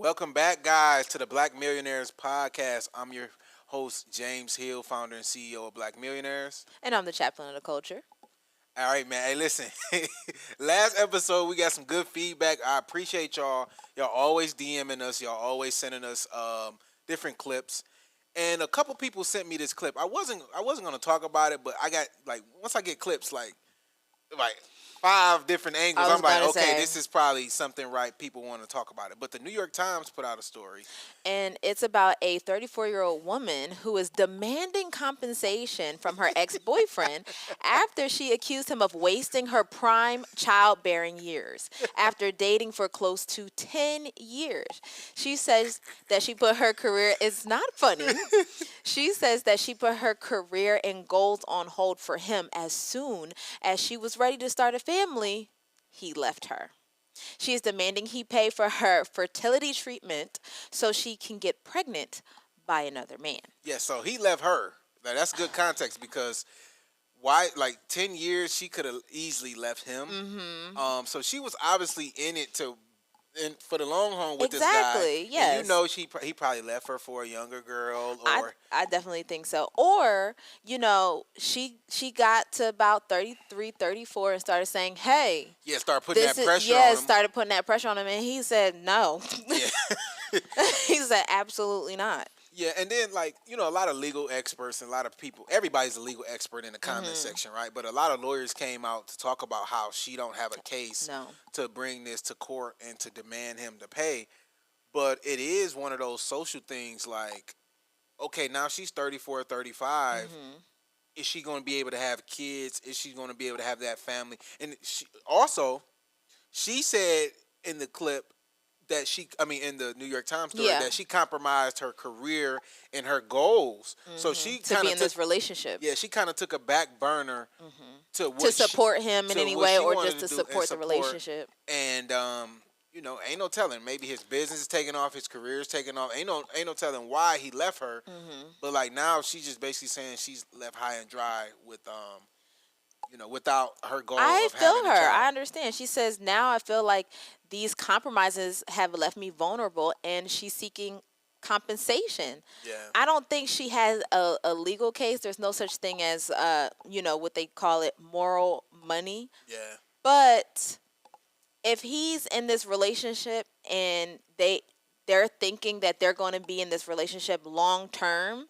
Welcome back, guys, to the Black Millionaires podcast. I'm your host, James Hill, founder and CEO of Black Millionaires. And I'm the chaplain of the culture. All right, man. Hey, listen. Last episode, we got some good feedback. I appreciate y'all. Y'all always DMing us. Y'all always sending us different clips. And a couple people sent me this clip. I wasn't gonna talk about it, but I got once I get clips like 5 different angles, I'm like, okay, this is probably something people want to talk about it. But the New York Times put out a story. And it's about a 34-year-old woman who is demanding compensation from her ex-boyfriend after she accused him of wasting her prime childbearing years after dating for close to 10 years. She says that she put her career, it's not funny. She says that she put her career and goals on hold for him as soon as she was ready to start a family. He left her. She is demanding he pay for her fertility treatment so she can get pregnant by another man. Yeah, so he left her. Now, that's good context because 10 years she could have easily left him. Mm-hmm. So she was obviously in it for the long haul with this guy. Exactly, yes. And he probably left her for a younger girl. Or I definitely think so. Or, she got to about 33, 34 and started saying, hey. Yeah, started putting that pressure on him. Started putting that pressure on him. And he said, no. Yeah. He said, absolutely not. Yeah, and then a lot of legal experts and a lot of people, everybody's a legal expert in the comment section, right? But a lot of lawyers came out to talk about how she don't have a case to bring this to court and to demand him to pay. But it is one of those social things okay, now she's 34, 35. Is she going to be able to have kids? Is she going to be able to have that family? And she said in the clip, in the New York Times story, that she compromised her career and her goals. So she to be in this relationship. Yeah, she kind of took a back burner to support him in any way, or just to support the relationship. And ain't no telling. Maybe his business is taking off, his career is taking off. Ain't no telling why he left her. But now she's just basically saying she's left high and dry with without her goal. I feel her. I understand. She says, now I feel like these compromises have left me vulnerable, and she's seeking compensation. Yeah. I don't think she has a legal case. There's no such thing as, what they call it, moral money. Yeah. But if he's in this relationship and they're thinking that they're going to be in this relationship long term,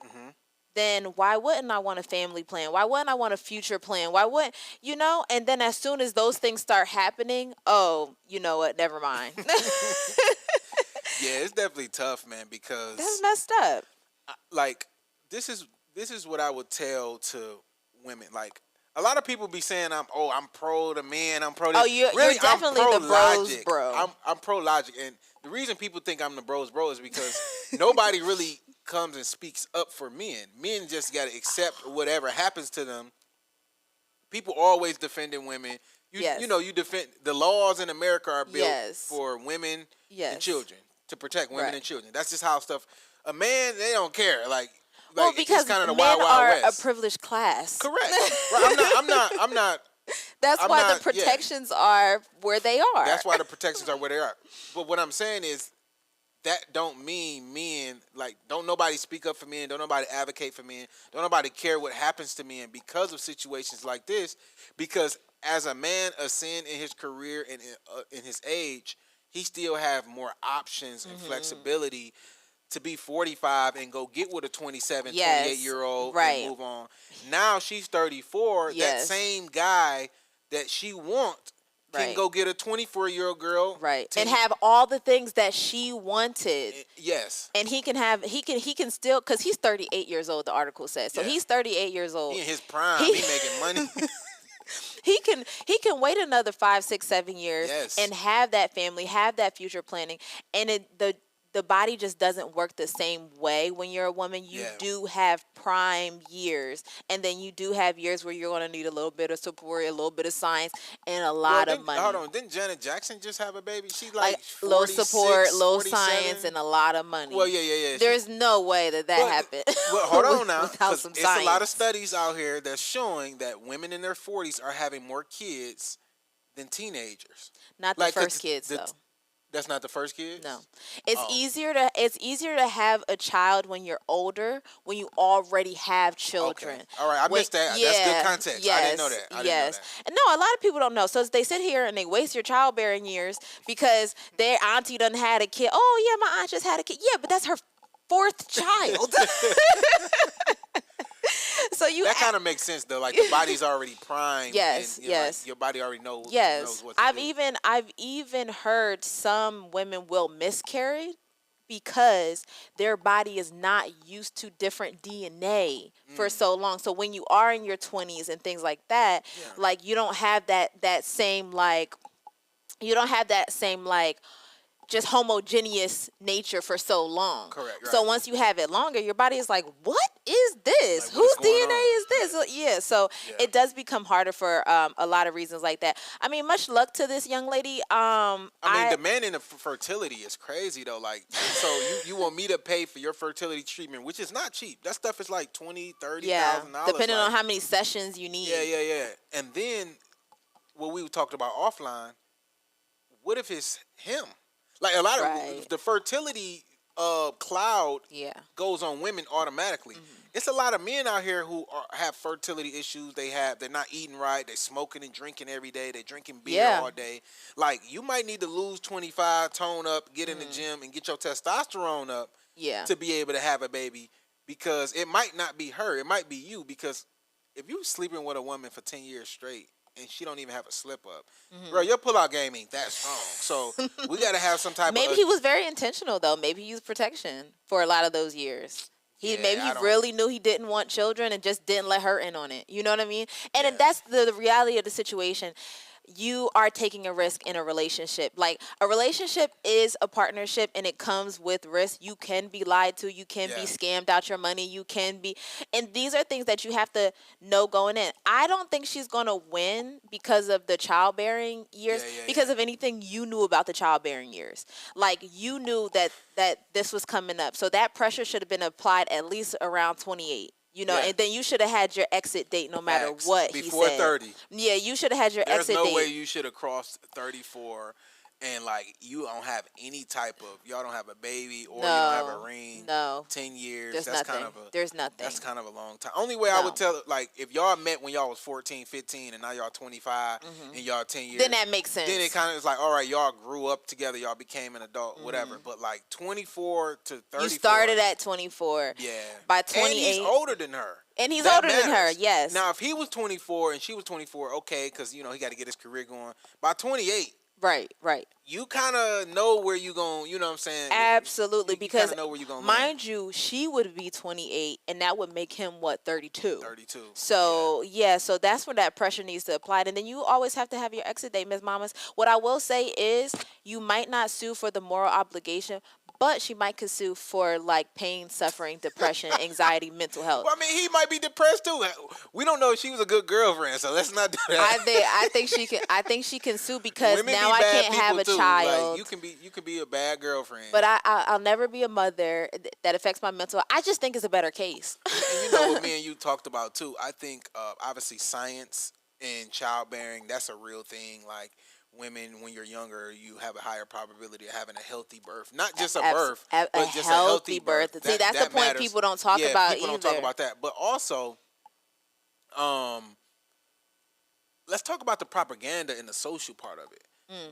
then why wouldn't I want a family plan? Why wouldn't I want a future plan? Why wouldn't, And then as soon as those things start happening, oh, you know what? Never mind. Yeah, it's definitely tough, man, because that's messed up. This is what I would tell to women. A lot of people be saying I'm pro the man, I'm pro this. Oh, you're definitely the bros bro. I'm pro logic, and the reason people think I'm the bros bro is because nobody really comes and speaks up for men. Men just got to accept whatever happens to them. People always defending women. You defend the laws in America are built for women and children, to protect women and children. That's just how stuff. A man, they don't care. Because it's kind of the men wild, wild are west. A privileged class. Correct. Right. I'm not. That's why the protections are where they are. That's why the protections are where they are. But what I'm saying is, that don't mean men, don't nobody speak up for men, don't nobody advocate for men, don't nobody care what happens to men because of situations like this. Because as a man ascend in his career and in his age, he still have more options and flexibility to be 45 and go get with a 27, 28-year-old and move on. Now she's 34, that same guy that she wants can go get a 24-year-old girl. Right. And have all the things that she wanted. Yes. And he can still, because he's 38 years old, the article says. So he's 38 years old. He in his prime. He making money. He can wait another 5, 6, 7 years and have that family, have that future planning. And the body just doesn't work the same way when you're a woman. You do have prime years, and then you do have years where you're going to need a little bit of support, a little bit of science, and a lot of money. Hold on, didn't Janet Jackson just have a baby? She low support, low 47? science, and a lot of money. Well, yeah. There's no way that happened. Well, hold on now, because it's a lot of studies out here that's showing that women in their 40s are having more kids than teenagers. Not the first kids, though. That's not the first kid? No. It's easier to have a child when you're older, when you already have children. Okay. All right, I missed that. That's good context. I didn't know that. I didn't know that. And no, a lot of people don't know. So they sit here and they waste your childbearing years because their auntie done had a kid. Oh yeah, my aunt just had a kid. Yeah, but that's her fourth child. So that kind of makes sense though. Like the body's already primed. Yes, and, yes. Like, your body already knows. Yes, knows what to do. I've even heard some women will miscarry because their body is not used to different DNA for so long. So when you are in your 20s and things like that, like you don't have that same like just homogeneous nature for so long. Correct. Right. So once you have it longer, your body is like, what is this? Like, whose DNA is this? So it does become harder for a lot of reasons like that. I mean, much luck to this young lady. I mean, demanding the fertility is crazy though. Like, so you want me to pay for your fertility treatment, which is not cheap. That stuff is like $20,000, $30,000. Depending on how many sessions you need. Yeah. And then what we talked about offline, what if it's him? Like a lot of the fertility cloud goes on women automatically. It's a lot of men out here who have fertility issues. They're not eating right. They're smoking and drinking every day. They're drinking beer all day. Like you might need to lose 25, tone up, get in the gym, and get your testosterone up to be able to have a baby. Because it might not be her. It might be you. Because if you're sleeping with a woman for 10 years straight, and she don't even have a slip up, bro, your pullout game ain't that strong. So we gotta have some type. Maybe he was very intentional though. Maybe he used protection for a lot of those years. Maybe he really knew he didn't want children and just didn't let her in on it. You know what I mean? And that's the reality of the situation. You are taking a risk in a relationship. Like a relationship is a partnership and it comes with risk. You can be lied to. You can be scammed out your money. You can be, and these are things that you have to know going in. I don't think she's going to win because of the childbearing years, because of anything you knew about the childbearing years. Like you knew that this was coming up. So that pressure should have been applied at least around 28. You know, and then you should have had your exit date no matter what before he said. 30. Yeah, you should have had your exit date. There's no way you should have crossed 34 and like you don't have any type of, y'all don't have a baby or you don't have a ring. No. 10 years. There's that's nothing. kind of There's nothing. That's kind of a long time. Only way I would tell it, like if y'all met when y'all was 14, 15 and now y'all 25 and y'all 10 years. Then that makes sense. Then it kind of is like, all right, y'all grew up together, y'all became an adult, whatever. But like 24 to 34. You started at 24. Yeah. By 28. And he's older than her. And he's older than her, yes. Now, if he was 24 and she was 24, okay, because, you know, he got to get his career going. By 28. Right. You kind of know where you going, you know what I'm saying? Absolutely, because know where you gonna mind you, she would be 28, and that would make him, 32? 32. So, so that's where that pressure needs to apply. And then you always have to have your exit date, Ms. Mamas. What I will say is you might not sue for the moral obligation, but she might could sue for like pain, suffering, depression, anxiety, mental health. Well, I mean, he might be depressed too. We don't know if she was a good girlfriend, so let's not do that. I think she can. I think she can sue because Women now I can't have a too. child. Like, you can be a bad girlfriend. But I'll never be a mother. That affects my mental. I just think it's a better case. And you know what me and you talked about too. I think obviously science and childbearing, that's a real thing. Like. Women, when you're younger, you have a higher probability of having a healthy birth. Not just a birth, but just a healthy birth. See, that's the point people don't talk about people don't talk about that. But also, let's talk about the propaganda and the social part of it.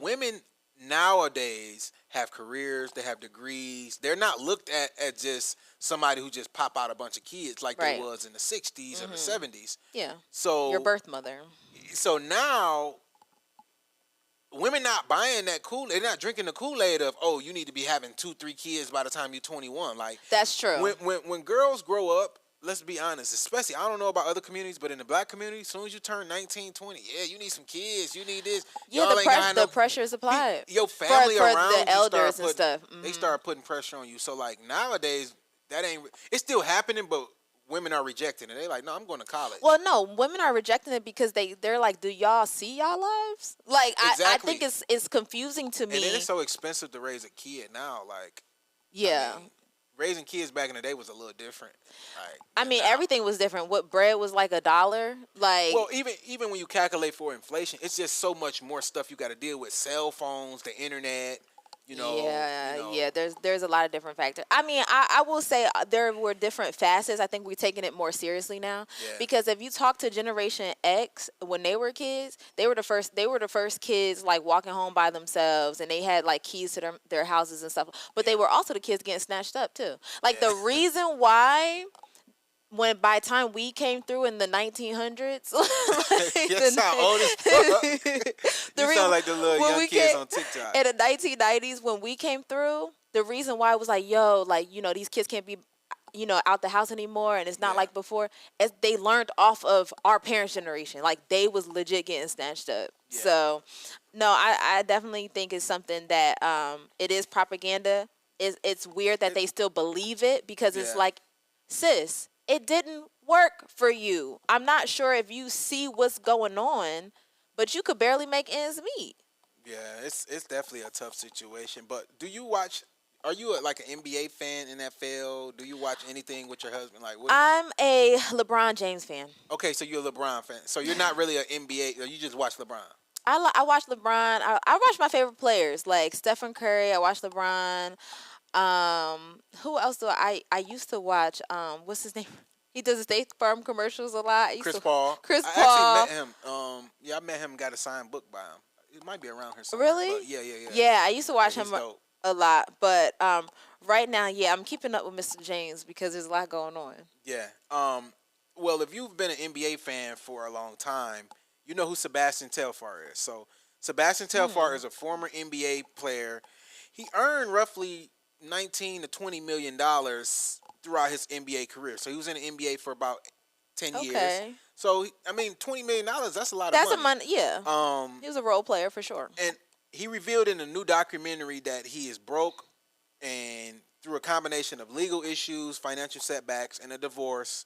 Women nowadays have careers, they have degrees. They're not looked at as just somebody who just pop out a bunch of kids like they was in the 60s or the 70s. Yeah. So your birth mother. So now women not buying that Kool-Aid. They're not drinking the Kool-Aid of, oh, you need to be having 2-3 kids by the time you're 21. Like that's true. When girls grow up, let's be honest, especially, I don't know about other communities, but in the black community, as soon as you turn 19, 20, you need some kids, you need this. Yeah, the pressure is applied. Your family for around the elders and stuff. They start putting pressure on you. So like nowadays, it's still happening, but women are rejecting it. They're like, no, I'm going to college. Well, no, women are rejecting it because they're like, do y'all see y'all lives? Like, exactly. I think it's confusing to me. And then it's so expensive to raise a kid now. Like, yeah. I mean, raising kids back in the day was a little different. Like, I mean, everything was different. What bread was like $1. Like, well, even when you calculate for inflation, it's just so much more stuff you got to deal with. Cell phones, the internet. Yeah. There's a lot of different factors. I mean, I will say there were different facets. I think we're taking it more seriously now because if you talk to Generation X when they were kids, they were the first kids like walking home by themselves, and they had like keys to their houses and stuff. But they were also the kids getting snatched up too. Like the reason why. When by the time we came through in the 1900s, you sound old as fuck. You sound like the little young kids on TikTok. In the 1990s, when we came through, the reason why it was like, yo, like these kids can't be, out the house anymore, and it's not like before. As they learned off of our parents' generation, like they was legit getting snatched up. Yeah. So, no, I definitely think it's something that it is propaganda. It's weird that they still believe it because it's like, sis. It didn't work for you. I'm not sure if you see what's going on, but you could barely make ends meet. Yeah, it's definitely a tough situation. But do you watch? Are you like an NBA fan in that field? Do you watch anything with your husband? Like, I'm a LeBron James fan. Okay, so you're a LeBron fan. So you're not really an NBA. You just watch LeBron. I watch LeBron. I watch my favorite players like Stephen Curry. I watch LeBron. Who else do I used to watch? What's his name? He does the State Farm commercials a lot. Chris Paul. Chris Paul. I actually met him. I met him and got a signed book by him. It might be around here somewhere. Really? But yeah. Yeah, I used to watch him a lot. But right now, I'm keeping up with Mr. James because there's a lot going on. Yeah. Well, if you've been an NBA fan for a long time, you know who Sebastian Telfair is. So Sebastian Telfair is a former NBA player. He earned roughly $19 to $20 million throughout his NBA career. So he was in the NBA for about 10 years. So I mean, $20 million, that's a lot of money. That's a money, yeah. He was a role player for sure. And he revealed in a new documentary that he is broke, and through a combination of legal issues, financial setbacks, and a divorce,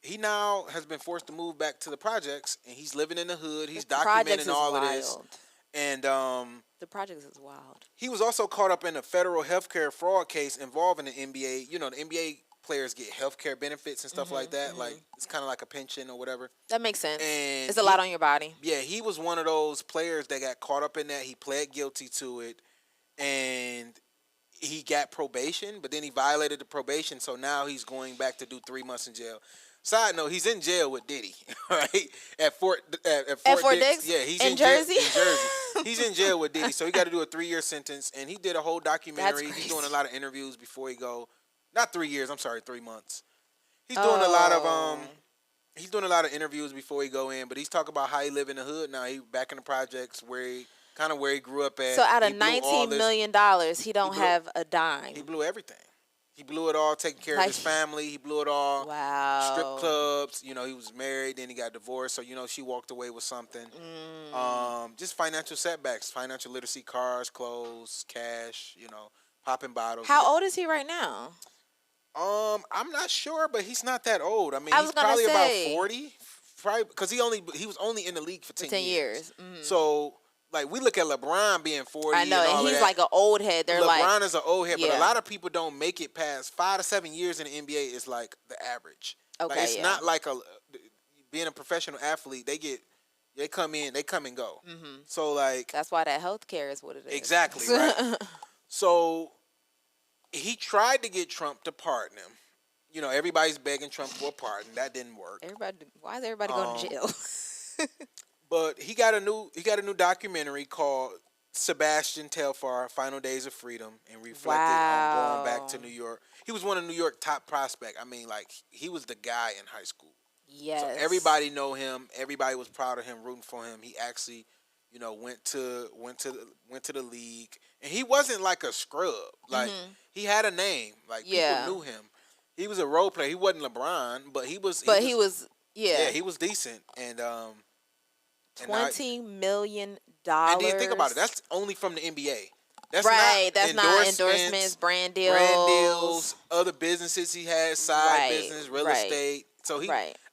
he now has been forced to move back to the projects, and he's living in the hood. He's documenting all of this. And the projects is wild. He was also caught up in a federal healthcare fraud case involving the NBA. You know, the NBA players get healthcare benefits and stuff like that. Like, it's kind of like a pension or whatever. That makes sense. And it's a lot on your body. Yeah, he was one of those players that got caught up in that. He pled guilty to it, and he got probation, but then he violated the probation, so now he's going back to do 3 months in jail. Side note, he's in jail with Diddy, right? At Fort Dix? Yeah, he's in Jersey. In Jersey. He's in jail with Diddy, so he got to do a 3-year sentence, and he did a whole documentary. He's doing a lot of interviews before he go. Not 3 years, I'm sorry, 3 months. He's doing a lot of interviews before he go in, but he's talking about how he live in the hood now. He back in the projects where he grew up at. So out of $19 million, he don't have a dime. He blew everything. He blew it all taking care of his family. He blew it all. Wow. Strip clubs. You know, he was married, then he got divorced. So, she walked away with something. Just financial setbacks, financial literacy, cars, clothes, cash, popping bottles. How old is he right now? I'm not sure, but he's not that old. I mean, he's probably about 40. Probably because he was only in the league for 10 years. Mm-hmm. So, like, we look at LeBron being 40. I know, and he's like an old head. LeBron is an old head, but a lot of people don't make it past 5 to 7 years in the NBA is like the average. Okay, like, it's not like being a professional athlete. They come in, they come and go. Mm-hmm. So, like, that's why that healthcare is what it is. Exactly, right? So he tried to get Trump to pardon him. Everybody's begging Trump for a pardon. That didn't work. Why is everybody going to jail? But he got a new documentary called Sebastian Telfair, Final Days of Freedom, and reflected on going back to New York. He was one of New York top prospect. I mean, like, he was the guy in high school. Yes. So everybody know him. Everybody was proud of him, rooting for him. He actually, went to the league, and he wasn't like a scrub. Like, he had a name. Like, people knew him. He was a role player. He wasn't LeBron, but he was. He was. Yeah, he was decent, and $20 million. And then think about it. That's only from the NBA. That's not endorsements, brand deals, other businesses he has, side business, real estate. So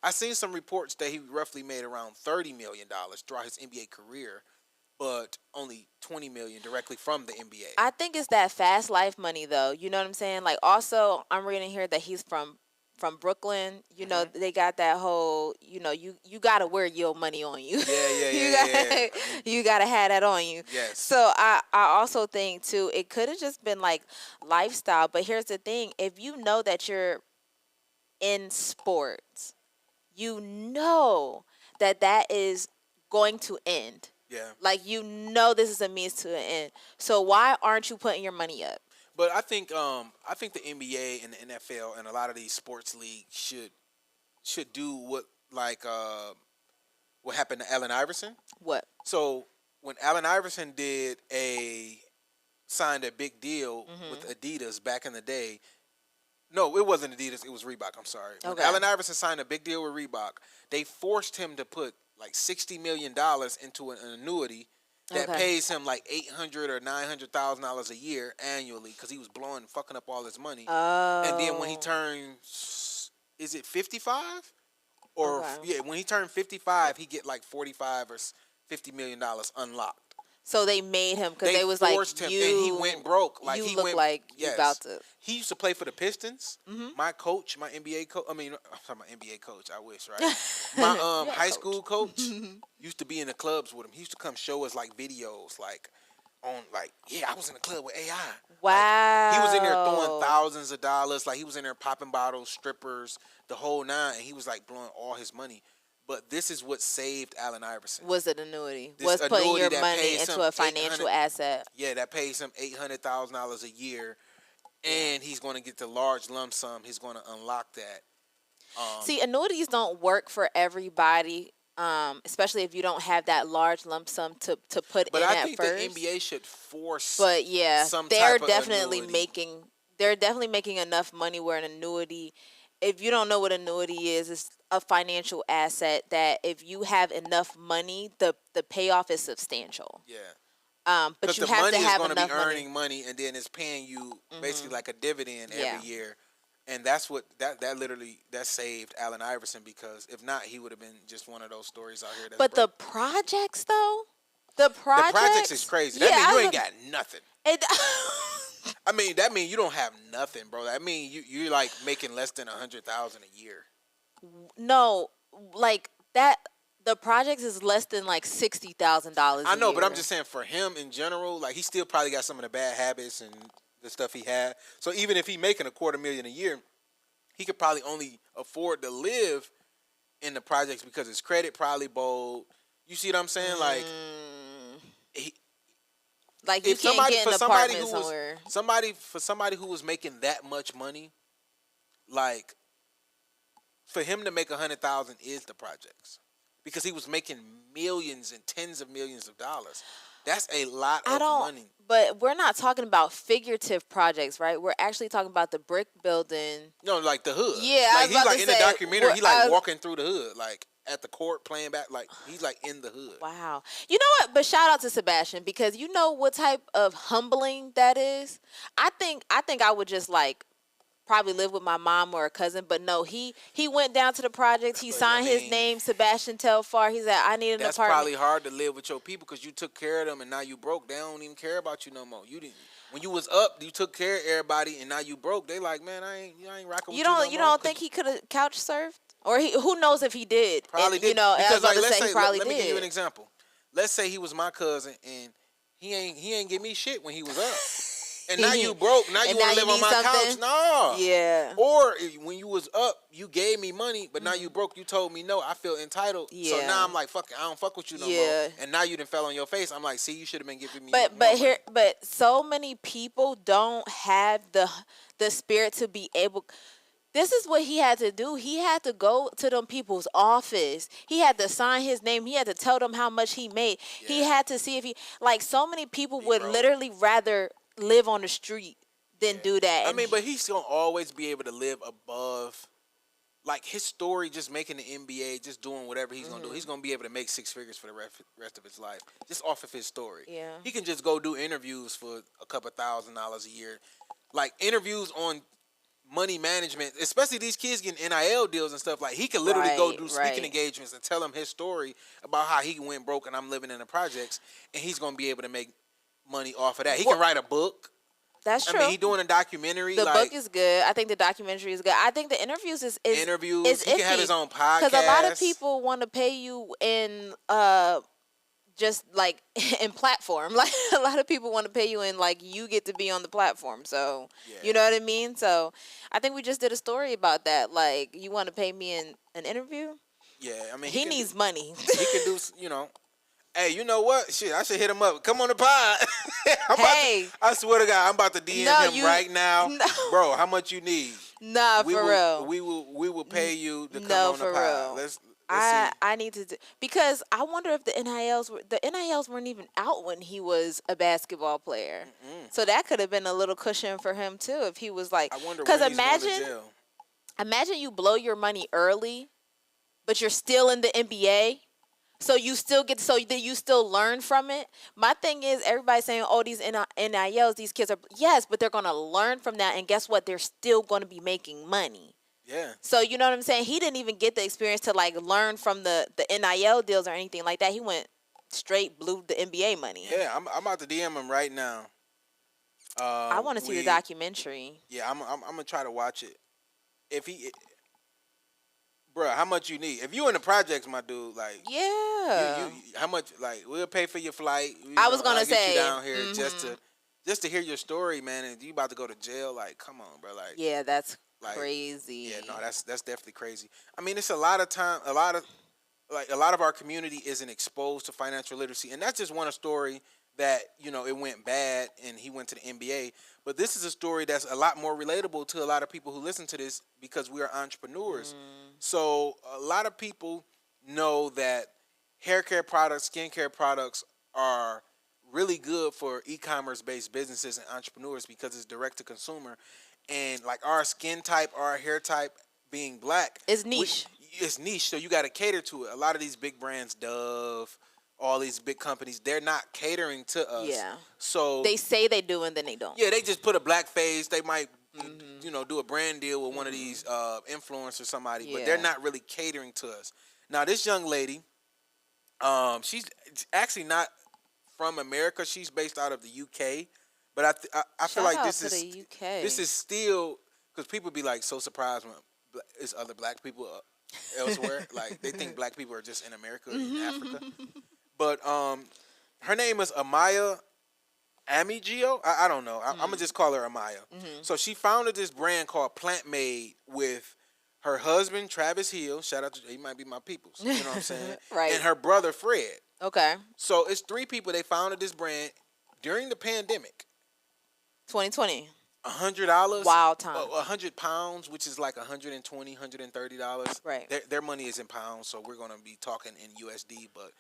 I seen some reports that he roughly made around $30 million throughout his NBA career, but only $20 million directly from the NBA. I think it's that fast life money, though. You know what I'm saying? Like, also, I'm reading here that he's from from Brooklyn. You know, they got that whole, you know, you gotta wear your money on you. Yeah. You gotta have that on you. Yes. So I also think too, it could have just been like lifestyle. But here's the thing: if you know that you're in sports, you know that is going to end. Yeah. Like, you know, this is a means to an end. So why aren't you putting your money up? But I think the NBA and the NFL and a lot of these sports leagues should do what happened to Allen Iverson. What? So when Allen Iverson signed a big deal with Adidas back in the day. No, it wasn't Adidas. It was Reebok. I'm sorry. When Allen Iverson signed a big deal with Reebok, they forced him to put like $60 million into an annuity that pays him like $800,000 or $900,000 a year annually because he was fucking up all his money. Oh. And then when he turns, is it 55? Or when he turned 55, he get like 45 or $50 million unlocked. So they made him because they was like, him, and he went broke. Like you look like you about to. He used to play for the Pistons. My coach, my NBA coach. I mean, I'm talking about NBA coach. I wish, right? My high school coach used to be in the clubs with him. He used to come show us like videos, like on like I was in the club with AI. Wow. Like, he was in there throwing thousands of dollars. Like he was in there popping bottles, strippers, the whole nine, and he was like blowing all his money. But this is what saved Allen Iverson. Was an annuity. Was putting your money into a financial asset. Yeah, that pays him $800,000 a year, and he's going to get the large lump sum. He's going to unlock that. See, annuities don't work for everybody, especially if you don't have that large lump sum to put in at first. But I think the NBA should force. But yeah, some type of definitely annuity. they're definitely making enough money where an annuity. If you don't know what annuity is, it's a financial asset that if you have enough money, the payoff is substantial. Yeah. But you have to have enough money. Because the money is going to be earning money, and then it's paying you basically like a dividend every year. And that's what that literally saved Allen Iverson, because if not, he would have been just one of those stories out here. But broke. The projects, though, the projects is crazy. That means you ain't got nothing. I mean, that means you don't have nothing, bro. I mean, you're like making less than $100,000 a year. No, like that. The projects is less than like $60,000. I know, but I'm just saying for him in general, like he still probably got some of the bad habits and the stuff he had. So even if he making $250,000 a year, he could probably only afford to live in the projects because his credit probably bowed. You see what I'm saying? Like. Like you can't get an apartment somewhere. For somebody who was making that much money, like for him to make $100,000 is the projects, because he was making millions and tens of millions of dollars. That's a lot of money. But we're not talking about figurative projects, right? We're actually talking about the brick building. No, like the hood. Yeah, like he's like in the documentary. He like walking through the hood, like at the court playing back, like he's like in the hood. Wow. You know what? But shout out to Sebastian, because you know what type of humbling that is. I think I would just like probably live with my mom or a cousin, but no, he went down to the project. He signed his name, Sebastian Telfair. He said, "I need an apartment." That's probably hard to live with your people because you took care of them, and now you broke. They don't even care about you no more. You didn't. When you was up, you took care of everybody, and now you broke. They like, man, I ain't rocking with you no more. You don't think he could have couch surfed? Or who knows if he did? Probably did. You know, because like, let's say, let me give you an example. Let's say he was my cousin and he ain't give me shit when he was up, and now you broke. Now you want to live on my couch? No. Yeah. Or when you was up, you gave me money, but now you broke. You told me no. I feel entitled. Yeah. So now I'm like, fuck it, I don't fuck with you no more. And now you done fell on your face. I'm like, see, you should have been giving me. But so many people don't have the spirit to be able. This is what he had to do. He had to go to them people's office. He had to sign his name. He had to tell them how much he made. Yeah. He had to see if he, like, so many people would literally rather live on the street than do that. I mean, but he's going to always be able to live above, like, his story, just making the NBA, just doing whatever he's going to do. He's going to be able to make six figures for the rest of his life, just off of his story. Yeah. He can just go do interviews for a couple $1,000s a year. Like, interviews on money management, especially these kids getting NIL deals and stuff. Like, he could literally go do speaking engagements and tell them his story about how he went broke and I'm living in the projects, and he's going to be able to make money off of that. He can write a book That's true. I mean, he doing a documentary. The book is good. I think the documentary is good. I think the interviews is interviews. Is he can have his own podcast. Because a lot of people want to pay you in just like in platform. Like a lot of people want to pay you in like you get to be on the platform. So you know what I mean? So I think we just did a story about that. Like you want to pay me in an interview? Yeah, I mean he needs money. He can do, you know. Hey, you know what? Shit, I should hit him up. Come on the pod. I swear to God, I'm about to DM him right now. No. Bro, how much you need? Nah, for real. We will pay you to come on the pod. Let's I need to because I wonder if the NILs weren't even out when he was a basketball player. Mm-mm. So that could have been a little cushion for him too if he was like, because imagine you blow your money early, but you're still in the NBA. So you still that you still learn from it. My thing is everybody's saying, oh, these NILs, these kids are, yes, but they're going to learn from that. And guess what? They're still going to be making money. Yeah. So you know what I'm saying? He didn't even get the experience to like learn from the NIL deals or anything like that. He went straight blew the NBA money. Yeah, I'm about to DM him right now. I want to see the documentary. Yeah, I'm going to try to watch it. Bro, how much you need? If you in the projects, my dude, like you how much? Like we'll pay for your flight. I was gonna say get you down here just to hear your story, man. And you about to go to jail? Like, come on, bro. Like, yeah, that's crazy. Yeah, no, that's definitely crazy. I mean, it's a lot of our community isn't exposed to financial literacy, and that's just one story that it went bad and he went to the NBA. But this is a story that's a lot more relatable to a lot of people who listen to this because we are entrepreneurs. So a lot of people know that hair care products, skincare products are really good for e-commerce based businesses and entrepreneurs because it's direct to consumer. And like our skin type, our hair type being black, it's niche. It's niche, so you got to cater to it. A lot of these big brands, Dove, all these big companies, they're not catering to us. Yeah. So they say they do and then they don't. Yeah, they just put a black face. They might, do a brand deal with one of these influencers or somebody, but they're not really catering to us. Now, this young lady, she's actually not from America. She's based out of the UK, but I feel like this is still because people be like so surprised when it's other black people elsewhere. Like they think black people are just in America and Africa. But her name is Ama Amo-Agyei. I don't know. I'm gonna just call her Amaya. So she founded this brand called Plantmade with her husband Travis Hill. Shout out to he might be my peoples. You know what I'm saying? Right. And her brother Fred. Okay. So it's three people. They founded this brand during the pandemic. 2020. $100. Wild time. 100 pounds, which is like $120, $130. Right. Their money is in pounds, so we're gonna be talking in USD, but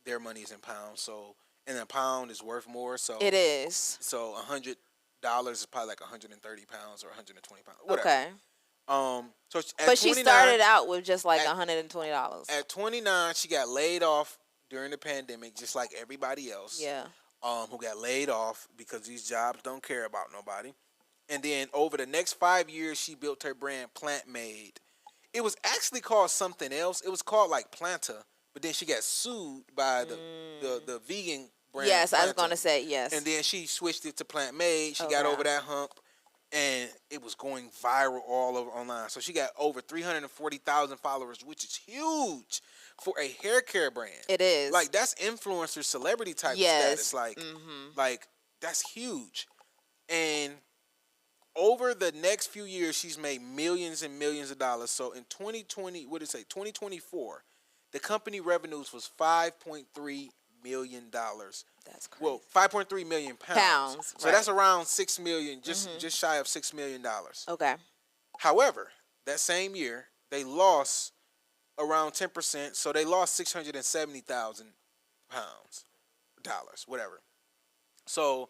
their money is in pounds. So and a pound is worth more. So it is. So $100 is probably like 130 pounds or 120 pounds. Whatever. Okay. But she started out with just like $120. At 29, she got laid off during the pandemic, just like everybody else. Yeah. Who got laid off because these jobs don't care about nobody. And then over the next 5 years, she built her brand Plantmade. It was actually called something else. It was called like Planta, but then she got sued by the vegan brand. Yes, Planta. I was going to say yes. And then she switched it to Plantmade. She got over that hump, and it was going viral all over online. So she got over 340,000 followers, which is huge for a hair care brand. It is. Like that's influencer celebrity type status. Like, like that's huge. And over the next few years, she's made millions and millions of dollars. So in 2024, the company revenues was $5.3 million. That's crazy. Well, 5.3 million pounds. So that's around $6 million, just shy of $6 million. Okay. However, that same year, they lost around 10%. So they lost 670,000 dollars, whatever. So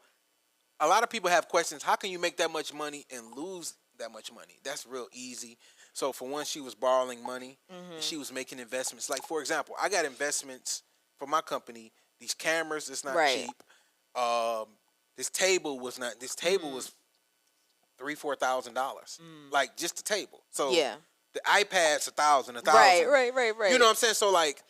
a lot of people have questions. How can you make that much money and lose that much money? That's real easy. So for one, she was borrowing money and she was making investments. Like, for example, I got investments for my company. These cameras, it's not cheap. This table was $3,000-$4,000. Like just the table. So the iPad's $1,000. Right. You know what I'm saying? So like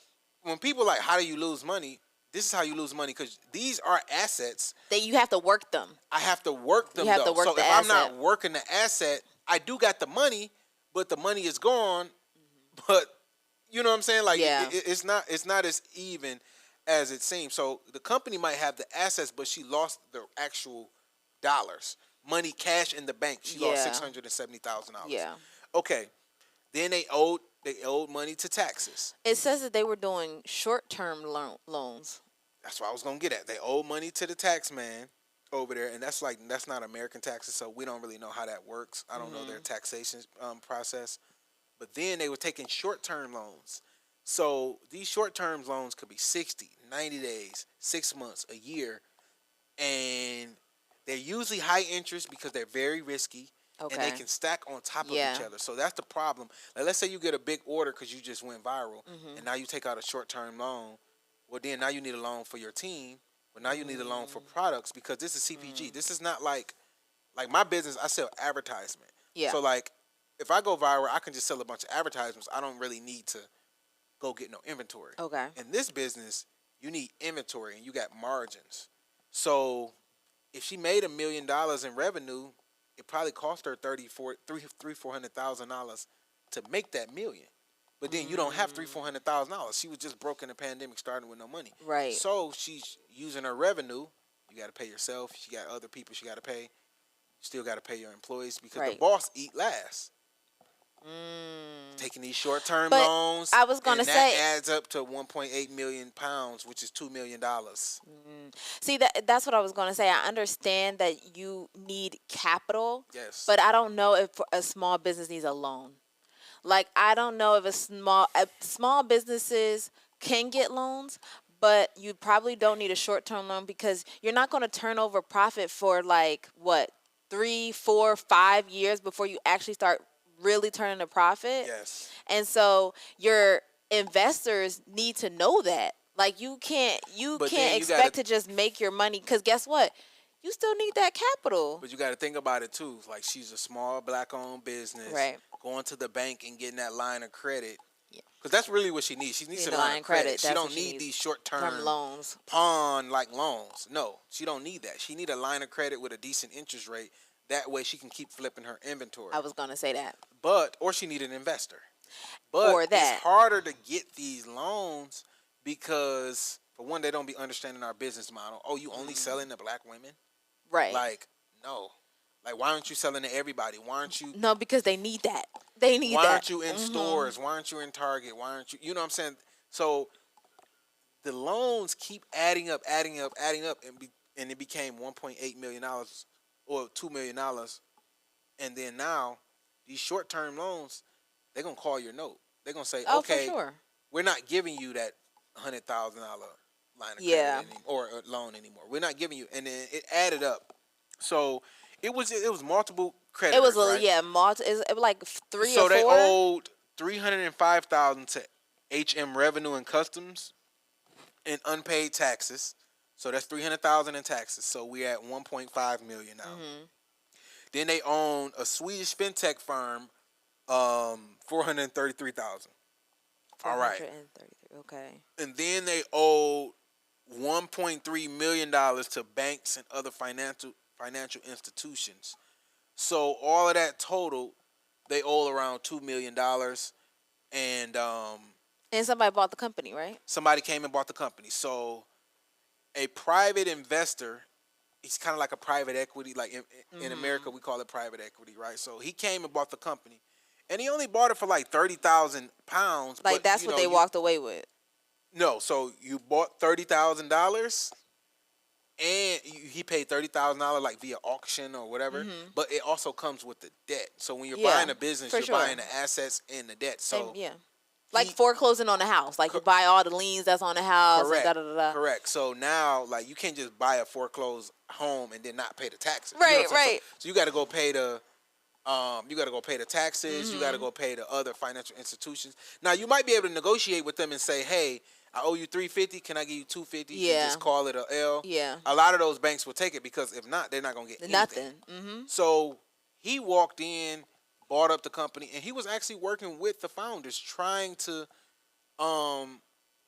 when people like, how do you lose money? this is how you lose money because these are assets. That you have to work them. I have to work them. You have though. to work so the if asset. I'm not working the asset, I do got the money, but the money is gone. But you know what I'm saying? Like it's not as even as it seems. So the company might have the assets, but she lost the actual dollars, money, cash in the bank. She lost $670,000. Yeah. Okay. Then they owed money to taxes. It says that they were doing short-term loans. That's what I was gonna get at. They owe money to the tax man over there, and that's not American taxes, so we don't really know how that works. I don't know their taxation process. But then they were taking short-term loans. So these short-term loans could be 60, 90 days, 6 months, a year, and they're usually high interest because they're very risky. Okay. And they can stack on top of each other. So that's the problem. Like, let's say you get a big order because you just went viral, and now you take out a short-term loan. Well, then now you need a loan for your team. But now you need a loan for products because this is CPG. This is not like my business. I sell advertisement. Yeah. So like, if I go viral, I can just sell a bunch of advertisements. I don't really need to go get no inventory. Okay. In this business, you need inventory and you got margins. So if she made $1 million in revenue, it probably cost her $400,000 to make that million. But then you don't have $400,000. She was just broke in the pandemic, starting with no money. Right. So she's using her revenue. You got to pay yourself. She got other people she got to pay. You still got to pay your employees because the boss eat last. Taking these short-term loans. I was going to say that adds up to 1.8 million pounds, which is $2 million. See, that's what I was going to say. I understand that you need capital. Yes. But I don't know if a small business needs a loan. Like, I don't know if small businesses can get loans, but you probably don't need a short-term loan because you're not going to turn over profit for like what 3, 4, 5 years before you actually start really turning a profit. Yes. And so your investors need to know that. Like, you can't expect to just make your money because guess what? You still need that capital. But you got to think about it too. Like, she's a small black-owned business. Right. Going to the bank and getting that line of credit. Yeah. Because that's really what she needs. She needs a line of credit. She don't need these short-term loans. Pawn-like loans. No, she don't need that. She need a line of credit with a decent interest rate. That way she can keep flipping her inventory. I was going to say that. Or she need an investor. But it's harder to get these loans because, for one, they don't be understanding our business model. Oh, you only selling to black women? Right. Like, no. Like, why aren't you selling to everybody? Why aren't you? No, because they need that. They need that. Why aren't you in stores? Why aren't you in Target? Why aren't you? You know what I'm saying? So the loans keep adding up, and it became $1.8 million or $2 million. And then now, these short-term loans, they're going to call your note. They're going to say, okay, for sure, we're not giving you that $100,000 line of credit or loan anymore. We're not giving you. And then it added up. So it was multiple creditors. It was right? It was like 3 or 4. So they owed $305,000 to HM Revenue and Customs in unpaid taxes. So that's $300,000 in taxes. So we're at $1.5 million now. Then they own a Swedish fintech firm, $433,000. All right. Okay. And then they owe $1.3 million to banks and other financial institutions. So all of that total, they owe around $2 million. And somebody bought the company, right? Somebody came and bought the company. So a private investor, he's kind of like a private equity. Like in America, we call it private equity, right? So he came and bought the company. And he only bought it for like 30,000 pounds. Like, that's what they walked away with. No, so you bought $30,000, and he paid $30,000 like via auction or whatever. But it also comes with the debt. So when you're buying a business, you're buying the assets and the debt. So like foreclosing on the house. Like, you buy all the liens that's on the house. Correct. And Correct. So now, like, you can't just buy a foreclosed home and then not pay the taxes. Right. You know right. So you got to go pay the. You got to go pay the taxes. You got to go pay the other financial institutions. Now, you might be able to negotiate with them and say, "Hey, I owe you $350. Can I give you $250? Yeah. Just call it a L." Yeah. A lot of those banks will take it because if not, they're not gonna get nothing. So he walked in, bought up the company, and he was actually working with the founders, trying to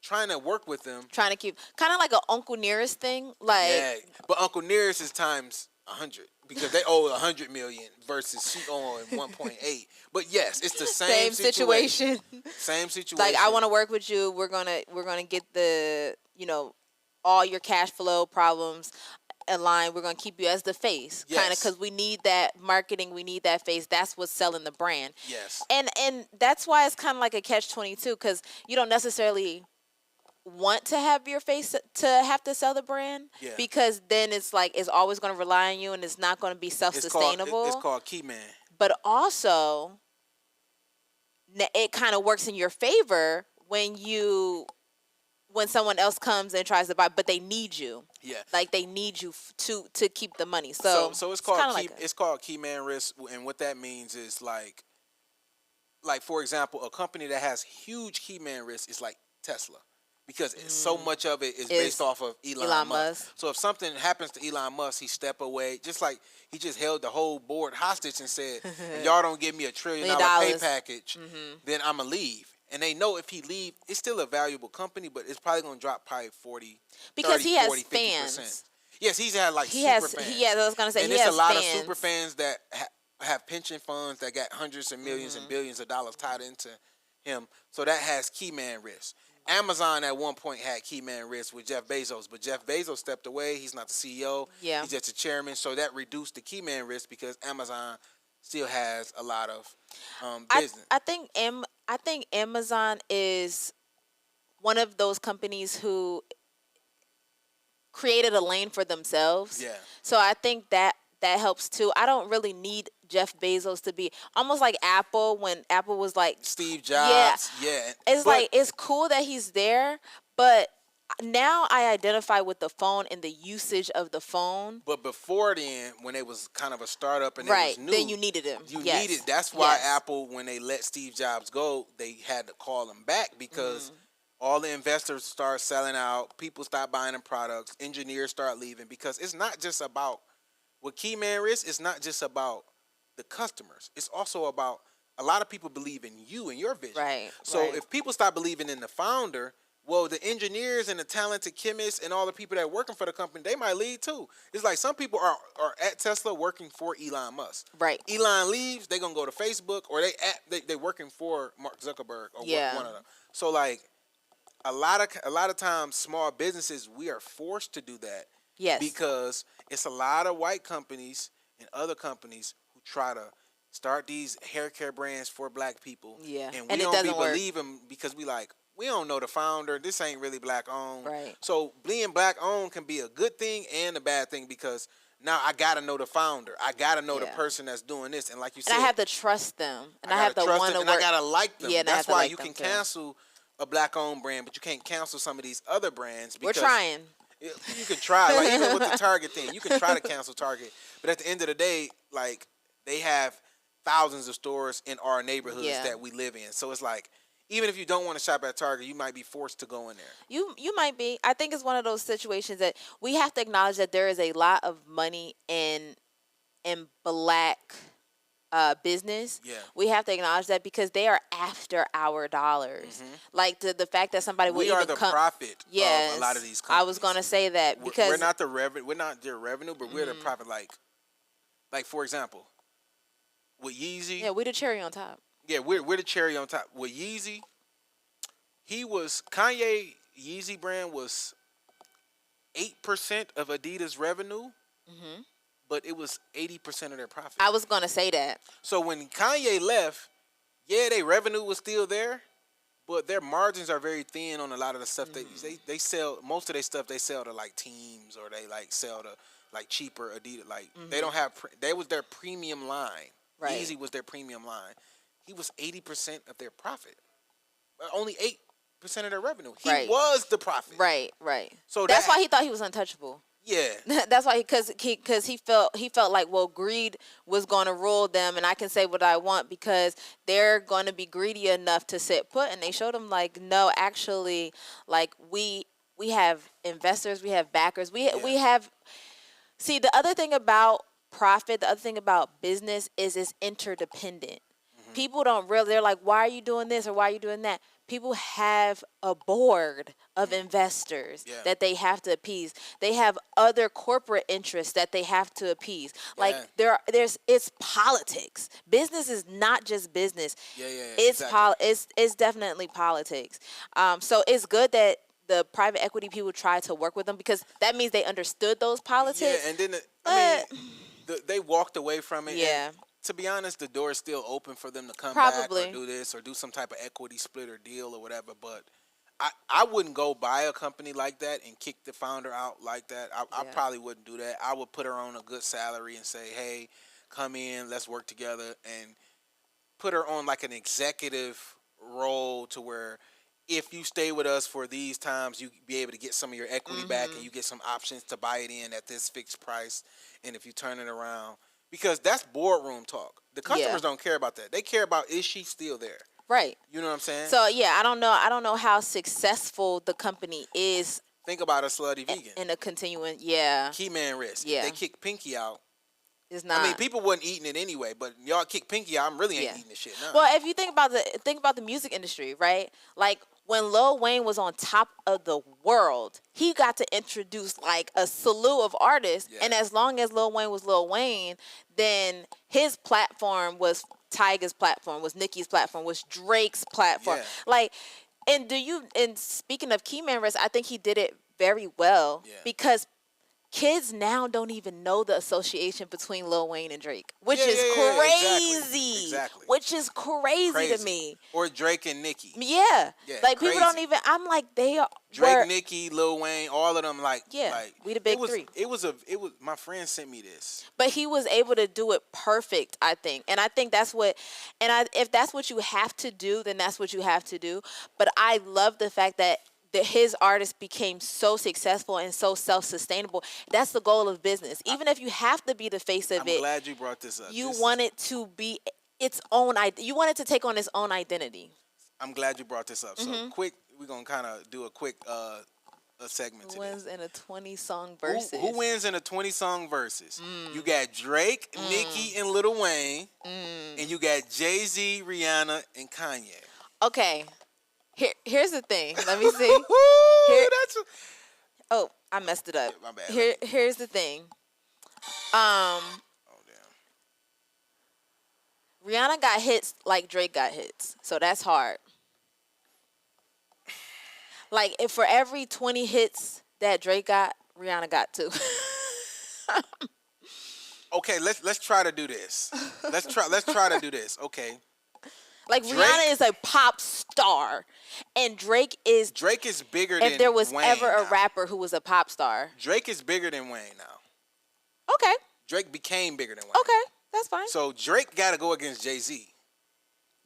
trying to work with them. Trying to keep kind of like an Uncle Nearest thing, like yeah. But Uncle Nearest is times 100 because they owe 100 million versus she owing 1.8. But yes, it's the same situation. Same situation. Like I want to work with you. We're gonna get the all your cash flow problems aligned. We're gonna keep you as the face, kind of, because we need that marketing. We need that face. That's what's selling the brand. Yes. And that's why it's kind of like a catch-22, because you don't necessarily want to have your face to have to sell the brand, because then it's like it's always going to rely on you and it's not going to be self-sustainable. It's called key man. But also it kind of works in your favor when someone else comes and tries to buy, but they need you. Yeah. Like they need you to keep the money. So it's called it's called key man risk, and what that means is like for example, a company that has huge key man risk is like Tesla. Because so much of it is based off of Elon Musk. So if something happens to Elon Musk, he step away. Just like he just held the whole board hostage and said, if y'all don't give me $1 trillion pay package, then I'm going to leave. And they know if he leave, it's still a valuable company, but it's probably going to drop probably 40, because 30, he has 40, fans. 50%. Yes, he's had like he super has, fans. Yeah, I was going to say, and he has has a lot fans. of super fans that have pension funds that got hundreds of millions and billions of dollars tied into him. So that has key man risk. Amazon at one point had key man risk with Jeff Bezos, but Jeff Bezos stepped away. He's not the CEO. Yeah. He's just a chairman. So that reduced the key man risk because Amazon still has a lot of business. I think Amazon is one of those companies who created a lane for themselves. Yeah. So I think that helps too. I don't really need Jeff Bezos to be almost like Apple, when Apple was like Steve Jobs. Yeah. It's cool that he's there, but now I identify with the phone and the usage of the phone. But before then, when it was kind of a startup and it was new, then you needed him. Needed. That's why Apple, when they let Steve Jobs go, they had to call him back because all the investors start selling out. People start buying them products. Engineers start leaving because it's not just about what key man risk. It's not just about the customers. It's also about a lot of people believe in you and your vision. Right. So if people stop believing in the founder, well, the engineers and the talented chemists and all the people that are working for the company, they might leave too. It's like some people are at Tesla working for Elon Musk. Right. Elon leaves, they're going to go to Facebook, or they working for Mark Zuckerberg or one of them. So like a lot of times small businesses, we are forced to do that. Yes. Because it's a lot of white companies and other companies who try to start these hair care brands for black people. Yeah. And we don't believe them because we don't know the founder. This ain't really black owned. Right. So being black owned can be a good thing and a bad thing because now I got to know the founder. I got to know the person that's doing this. And like you said, and I have to trust them. And I have to want to work. And I got to like them. Yeah, that's why you can cancel a black owned brand, but you can't cancel some of these other brands. Because we're trying. You could try, like even with the Target thing, you can try to cancel Target, but at the end of the day, like they have thousands of stores in our neighborhoods that we live in. So it's like, even if you don't want to shop at Target, you might be forced to go in there. You might be. I think it's one of those situations that we have to acknowledge that there is a lot of money in black business. Yeah. We have to acknowledge that because they are after our dollars. Like the fact that somebody will we are the profit of a lot of these companies. I was going to say that because we're not the revenue. We're not their revenue, but we're the profit. Like for example, with Yeezy. Yeah, we're the cherry on top. Yeah, we're the cherry on top. With Yeezy, Kanye Yeezy brand was 8% of Adidas revenue. But it was 80% of their profit. I was going to say that. So when Kanye left, their revenue was still there, but their margins are very thin on a lot of the stuff they sell. Most of their stuff they sell to like teams, or they like sell to like cheaper Adidas. Like they don't have. They was their premium line. Right. Yeezy was their premium line. He was 80% of their profit. Only 8% of their revenue. He was the profit. Right. So that's why he thought he was untouchable. Yeah, that's why because he felt like, well, greed was going to rule them, and I can say what I want because they're going to be greedy enough to sit put. And they showed him like, no, actually, like we have investors, we have backers, we have. See, the other thing about profit, the other thing about business is it's interdependent. People don't really. They're like, why are you doing this or why are you doing that? people have a board of investors Yeah. that they have to appease. They have other corporate interests that they have to appease. Like it's politics. Business is not just business. It's exactly. it's definitely politics. So it's good that the private equity people try to work with them because that means they understood those politics. Yeah, and then they walked away from it. Yeah. And to be honest, the door is still open for them to come Probably. back or do this or do some type of equity split or deal or whatever. But I wouldn't go buy a company like that and kick the founder out like that. I probably wouldn't do that. I would put her on a good salary and say, hey, come in, let's work together, and put her on like an executive role to where if you stay with us for these times, you be able to get some of your equity back and you get some options to buy it in at this fixed price. And if you turn it around, because that's boardroom talk. The customers don't care about that. They care about, is she still there? Right. You know what I'm saying? So yeah, I don't know how successful the company is. Think about a slutty vegan. In a continuing, key man risk. Yeah. If they kick Pinky out. It's not. I mean, people wasn't eating it anyway, but y'all kick Pinky out, I'm really ain't eating this shit now. Well, if you think about the music industry, right? Like when Lil Wayne was on top of the world, he got to introduce like a slew of artists, and as long as Lil Wayne was Lil Wayne, then his platform was Tyga's platform, was Nicki's platform, was Drake's platform. Like, and speaking of key man risk, I think he did it very well because kids now don't even know the association between Lil Wayne and Drake, which is crazy. Exactly. Which is crazy to me. Or Drake and Nicki. Yeah. Like people don't even. I'm like they are. Drake, Nicki, Lil Wayne, all of them. Like we the big three. three. It was. My friend sent me this. But he was able to do it perfect, I think, and I think that's what. And if that's what you have to do, then that's what you have to do. But I love the fact that his artists became so successful and so self-sustainable. That's the goal of business. Even if you have to be the face of it. I'm glad you brought this up. You want it to be its own. You want it to take on its own identity. I'm glad you brought this up. So quick, we're gonna kind of do a quick a segment. Who wins in a 20-song versus? Who wins in a 20-song versus? You got Drake, Nicki, and Lil Wayne, and you got Jay-Z, Rihanna, and Kanye. Okay. Here's the thing. Let me see. Oh, I messed it up. My bad. Here's the thing. Oh damn. Rihanna got hits like Drake got hits, so that's hard. Like if for every 20 hits that Drake got, Rihanna got 2. Okay, let's try to do this. Let's try to do this. Okay. Like Drake, Rihanna is a pop star, and Drake is bigger than if there was Wayne ever a now. rapper who was a pop star. Drake is bigger than Wayne now. Okay. Drake became bigger than Wayne. Okay, that's fine. So Drake got to go against Jay-Z.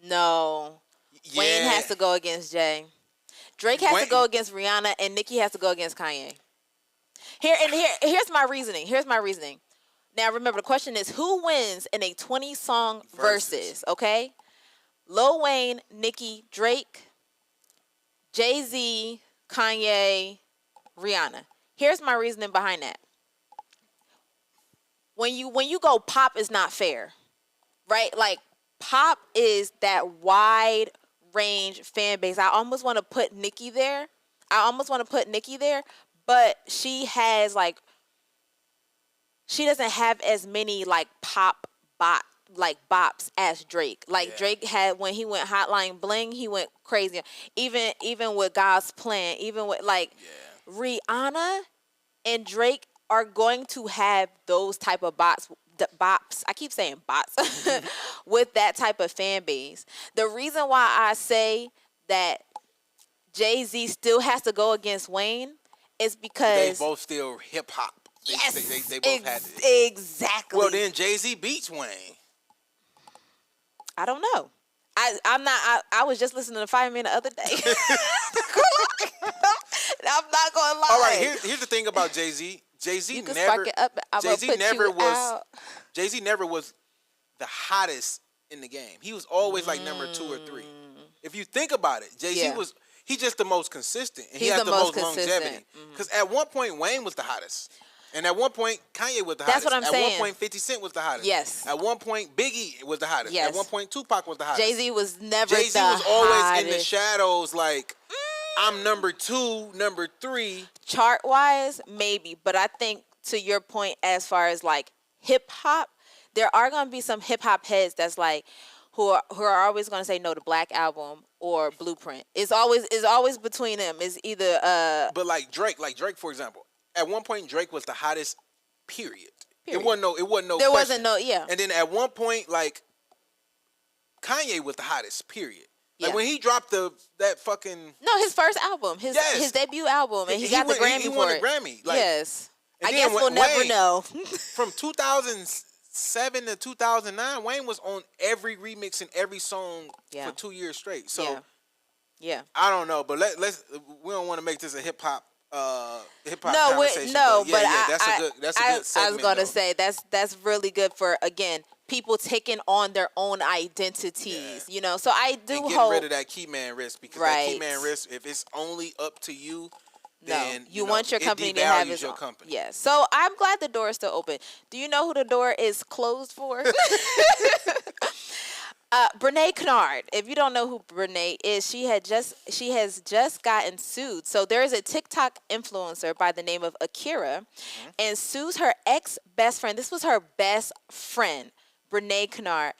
No. Yeah. Wayne has to go against Jay. Drake has to go against Rihanna, and Nicki has to go against Kanye. Here's my reasoning. Now remember, the question is who wins in a 20-song versus, okay? Lil Wayne, Nicki, Drake, Jay-Z, Kanye, Rihanna. Here's my reasoning behind that. When you go pop is not fair, right? Like pop is that wide range fan base. I almost want to put Nicki there, but she doesn't have as many like pop bops as Drake. Like Drake had when he went Hotline Bling, he went crazy. Even with God's Plan, even with Rihanna and Drake are going to have those type of bops. I keep saying bots with that type of fan base. The reason why I say that Jay-Z still has to go against Wayne is because they both still hip hop. Yes, they both had it. Exactly. Well, then Jay-Z beats Wayne. I don't know. I was just listening to Fireman the other day. I'm not gonna lie. All right, here's the thing about Jay-Z. Jay-Z never was the hottest in the game. He was always like number 2 or 3. If you think about it, Jay-Z he's just the most consistent, and he has the most longevity. Because at one point Wayne was the hottest. And at one point, Kanye was the That's hottest. what I'm saying. At one point, 50 Cent was the hottest. Yes. At one point, Biggie was the hottest. Yes. At one point, Tupac was the hottest. Jay-Z was never Jay-Z the was always hottest. in the shadows, like, I'm number 2, number 3. Chart-wise, maybe. But I think, to your point, as far as, like, hip-hop, there are going to be some hip-hop heads that's, like, who are always going to say no to Black Album or Blueprint. It's always between them. It's either... But, like Drake, for example, at one point, Drake was the hottest, period. It wasn't no There question. wasn't no, yeah. And then at one point, like, Kanye was the hottest, period. Like, when he dropped that fucking... No, his first album. His debut album. And he got the Grammy for it. He won the Grammy. Like, yes. I guess we'll never know. From 2007 to 2009, Wayne was on every remix and every song for 2 years straight. So, yeah. I don't know. But we don't want to make this a hip-hop conversation. That's a good segment. I was gonna say that's really good for, again, people taking on their own identities. You know, so I do and hope rid of that key man risk, because that key man risk, if it's only up to you, then you want your company to have its own. Company. Yes. So I'm glad the door is still open. Do you know who the door is closed for? Brene Kennard. If you don't know who Brene is, she has just gotten sued. So there is a TikTok influencer by the name of Akira, and sues her ex-best friend. This was her best friend, Brene Kennard,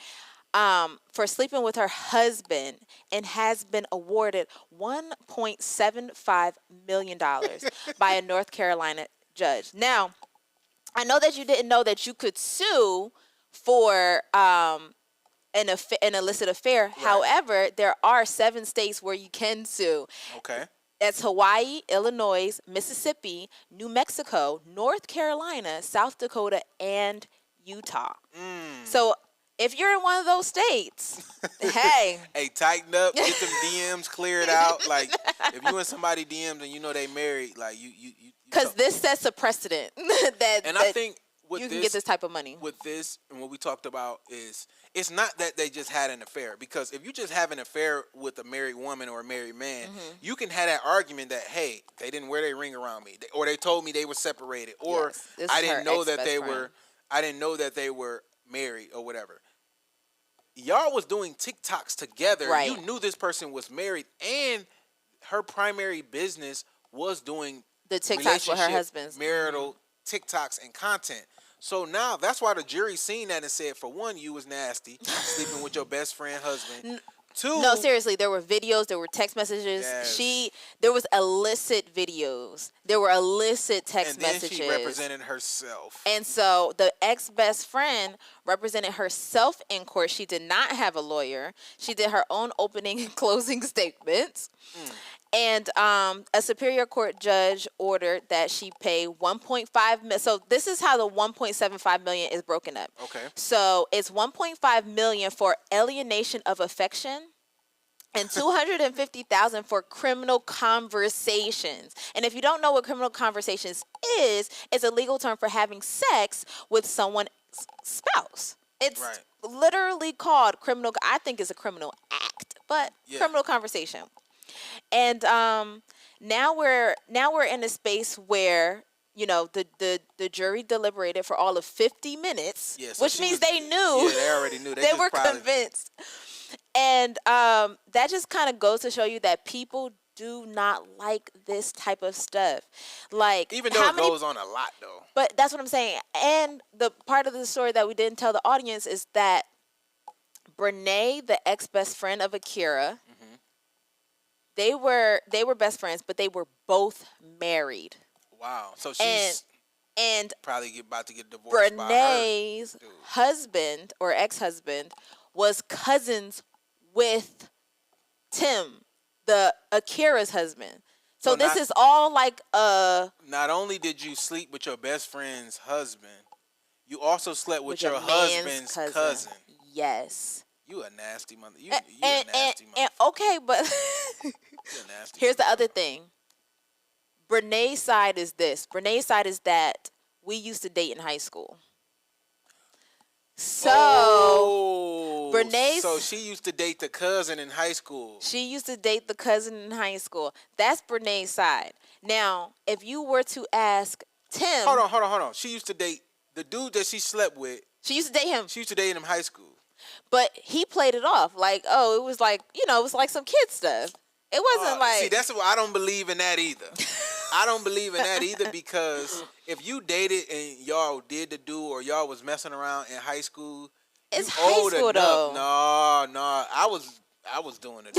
for sleeping with her husband, and has been awarded $1.75 million by a North Carolina judge. Now, I know that you didn't know that you could sue for an illicit affair. Right. However, there are 7 states where you can sue. Okay. That's Hawaii, Illinois, Mississippi, New Mexico, North Carolina, South Dakota, and Utah. So if you're in one of those states, hey, tighten up, get them DMs cleared out. Like, if you and somebody DMs and you know they married, like you because this sets a precedent I think you can get this type of money. With this, and what we talked about is, it's not that they just had an affair. Because if you just have an affair with a married woman or a married man, you can have that argument that, hey, they didn't wear their ring around me, or they told me they were separated, or I didn't know that they were married, or whatever. Y'all was doing TikToks together. Right. You knew this person was married, and her primary business was doing the TikToks with her husband's marital TikToks and content. So now that's why the jury seen that and said, for one, you was nasty, sleeping with your best friend husband. 2, no, seriously, there were videos, there were text messages. Yes. There was illicit videos. There were illicit text messages. And then she represented herself. And so the ex-best friend represented herself in court. She did not have a lawyer. She did her own opening and closing statements. And a superior court judge ordered that she pay $1.5 million. So this is how the $1.75 million is broken up. Okay. So it's $1.5 million for alienation of affection, and $250,000 for criminal conversations. And if you don't know what criminal conversations is, it's a legal term for having sex with someone's spouse. It's literally called criminal. I think it's a criminal act, but criminal conversation. And now we're in a space where, you know, the jury deliberated for all of 50 minutes, which means they knew. Yeah, they already knew. They were convinced. And that just kind of goes to show you that people do not like this type of stuff. Like, even though it goes on a lot, though. But that's what I'm saying. And the part of the story that we didn't tell the audience is that Brene, the ex-best friend of Akira, they were best friends, but they were both married. Wow. So she's probably about to get divorced. Brene's husband or ex-husband was cousins with Tim, the Akira's husband. So this is all like not only did you sleep with your best friend's husband, you also slept with your husband's cousin. Yes. You a nasty mother. You a nasty mother. Okay, but here's the other thing. Brene's side is this. Brene's side is that we used to date in high school. So So she used to date the cousin in high school. She used to date the cousin in high school. That's Brene's side. Now, if you were to ask Tim. Hold on. She used to date the dude that she slept with. She used to date him. She used to date him in high school. But he played it off like, oh, it was like, it was like some kid stuff. It wasn't like. See, that's why I don't believe in that either. I don't believe in that either because if you dated and y'all did the do or y'all was messing around in high school, it's high school though. No, I was doing it.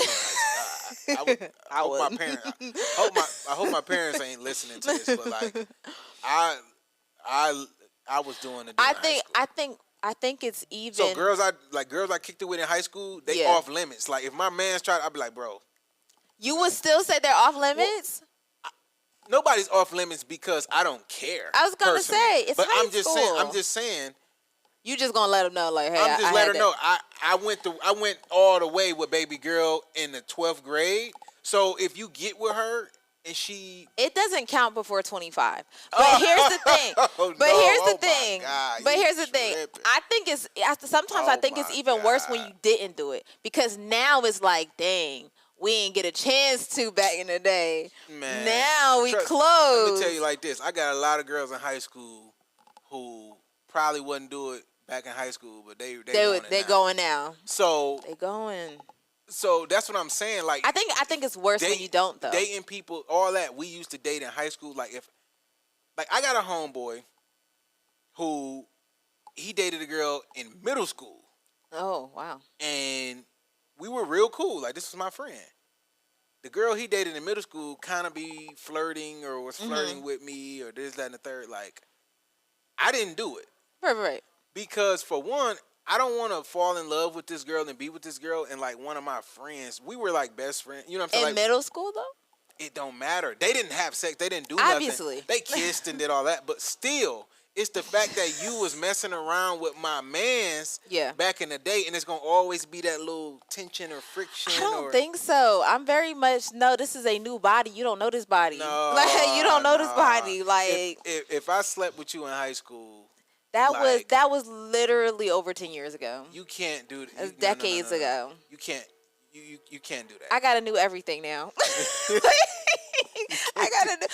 I hope my parents ain't listening to this, but like I was doing it. I think it's even. So girls I kicked it with in high school, they off limits. Like if my man's tried, I'd be like, bro. You would still say they're off limits? Well, nobody's off limits because I don't care. I was gonna say it's but high school. I'm just saying. You just gonna let them know, like, hey, I'm just let her know. I went all the way with baby girl in the 12th grade. So if you get with her and it doesn't count before 25. But here's the thing. Here's the thing. I think sometimes I think it's even worse when you didn't do it because now it's like, dang. We ain't get a chance to back in the day. Man, now we close. Let me tell you like this. I got a lot of girls in high school who probably wouldn't do it back in high school, but they're going now. So they going. So that's what I'm saying. Like I think it's worse when you don't though. Dating people, all that we used to date in high school. Like I got a homeboy who he dated a girl in middle school. Oh wow. And we were real cool. Like, this was my friend. The girl he dated in middle school kind of be flirting or was flirting with me or this, that, and the third. Like, I didn't do it. Right. Because, for one, I don't want to fall in love with this girl and be with this girl and, like, one of my friends. We were, like, best friends. You know what I'm saying? In middle school, though? It don't matter. They didn't have sex. They didn't do Obviously. nothing. They kissed and did all that. But still... It's the fact that you was messing around with my mans back in the day, and it's going to always be that little tension or friction. I don't think so. I'm very much, no, this is a new body. You don't know this body. No, like, you don't know this body. Like, if I slept with you in high school. That was literally over 10 years ago. You can't do that. It was decades ago. You can't. You can't do that. I got to do everything now. I gotta do.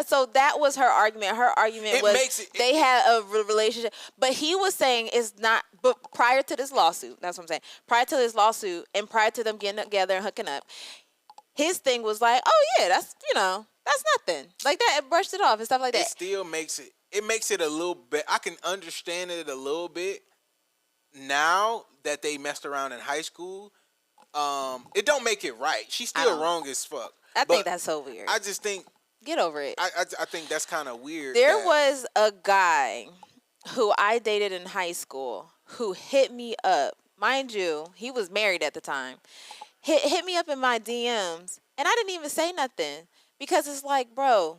So that was her argument. Her argument was they had a relationship, but he was saying it's not. But prior to this lawsuit, that's what I'm saying. Prior to this lawsuit, and prior to them getting together and hooking up, his thing was like, oh yeah, that's nothing like that. It brushed it off and stuff like that. It still makes it. It makes it a little bit. I can understand it a little bit now that they messed around in high school. It don't make it right. She's still wrong as fuck. I think that's so weird. I just think... Get over it. I think that's kind of weird. There was a guy who I dated in high school who hit me up. Mind you, he was married at the time. Hit me up in my DMs, and I didn't even say nothing because it's like, bro,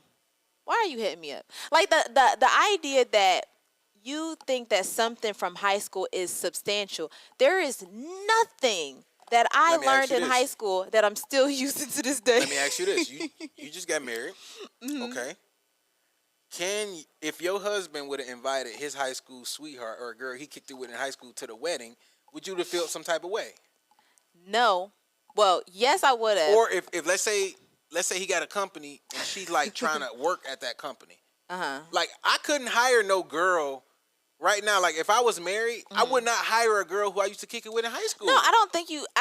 why are you hitting me up? Like, the idea that you think that something from high school is substantial. There is nothing that I learned in high school that I'm still using to this day. Let me ask you this. You just got married. Okay. If your husband would have invited his high school sweetheart or a girl he kicked it with in high school to the wedding, would you have felt some type of way? No. Well, yes, I would have. Or if let's say he got a company and she's like trying to work at that company. Like, I couldn't hire no girl right now. Like, if I was married, I would not hire a girl who I used to kick it with in high school. No, I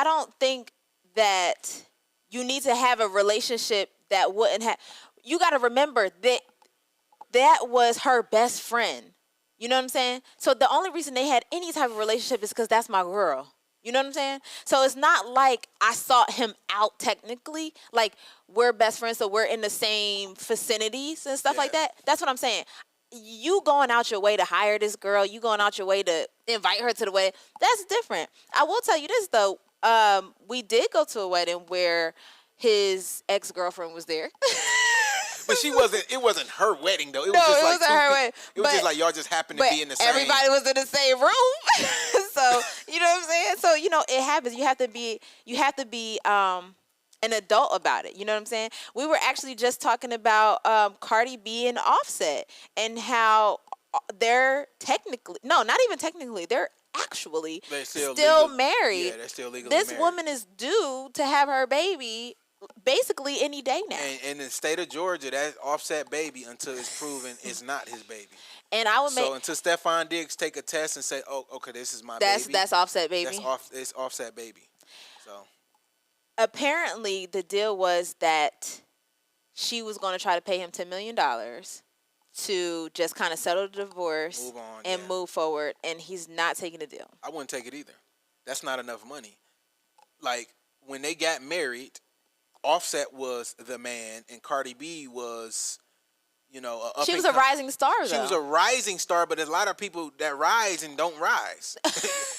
don't think that you need to have a relationship that wouldn't have. You got to remember that was her best friend. You know what I'm saying? So the only reason they had any type of relationship is because that's my girl. You know what I'm saying? So it's not like I sought him out technically. Like, we're best friends, so we're in the same vicinities and stuff like that. That's what I'm saying. You going out your way to hire this girl, you going out your way to invite her to the wedding, that's different. I will tell you this, though. We did go to a wedding where his ex-girlfriend was there. But it wasn't her wedding, though. It wasn't her wedding. It was just like y'all just happened to be in the same. Everybody was in the same room. So, you know what I'm saying? So, it happens. You have to be an adult about it. You know what I'm saying? We were actually just talking about Cardi B and Offset and how they're not even technically, they're actually still married. Yeah, they're still legally This married. woman is due to have her baby basically any day now. And in the state of Georgia, that Offset baby, until it's proven, is not his baby. And I would so until Stephon Diggs take a test and say, "Oh, okay, this is my baby," that's Offset baby. It's Offset baby. So apparently, the deal was that she was going to try to pay him $10 million to just kind of settle the divorce, move on, and move forward, and he's not taking the deal. I wouldn't take it either. That's not enough money. Like, when they got married, Offset was the man, and Cardi B was, she was a rising star, though. She was a rising star, but there's a lot of people that rise and don't rise.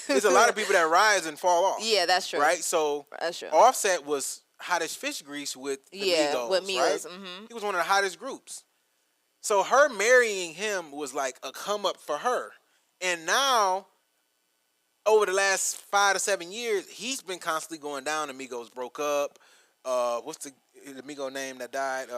There's a lot of people that rise and fall off. Yeah, that's true. Right? So, that's true. Offset was hot as fish grease with the Migos, with Migos. Right? Mm-hmm. He was one of the hottest groups. So her marrying him was like a come up for her. And now, over the last 5 to 7 years, he's been constantly going down. The Migos broke up. What's the Migo name that died?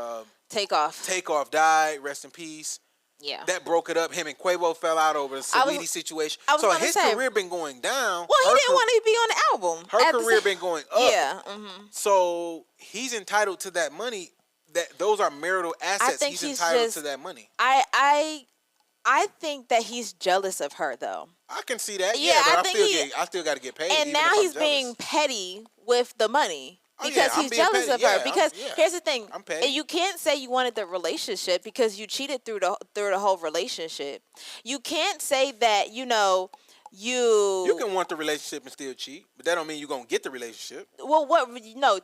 Takeoff. Takeoff died. Rest in peace. Yeah. That broke it up. Him and Quavo fell out over the Saweetie situation. So his career been going down. Well, he didn't want to be on the album. Her career been going up. Yeah. Mm-hmm. So he's entitled to that money. Those are marital assets. He's entitled to that money. I think that he's jealous of her, though. I can see that. Yeah, but I still got to get paid. And now he's being petty with the money. Because he's jealous of her. Because here's the thing, you can't say you wanted the relationship because you cheated through the whole relationship. You can't say that you can want the relationship and still cheat, but that don't mean you're gonna get the relationship. Well,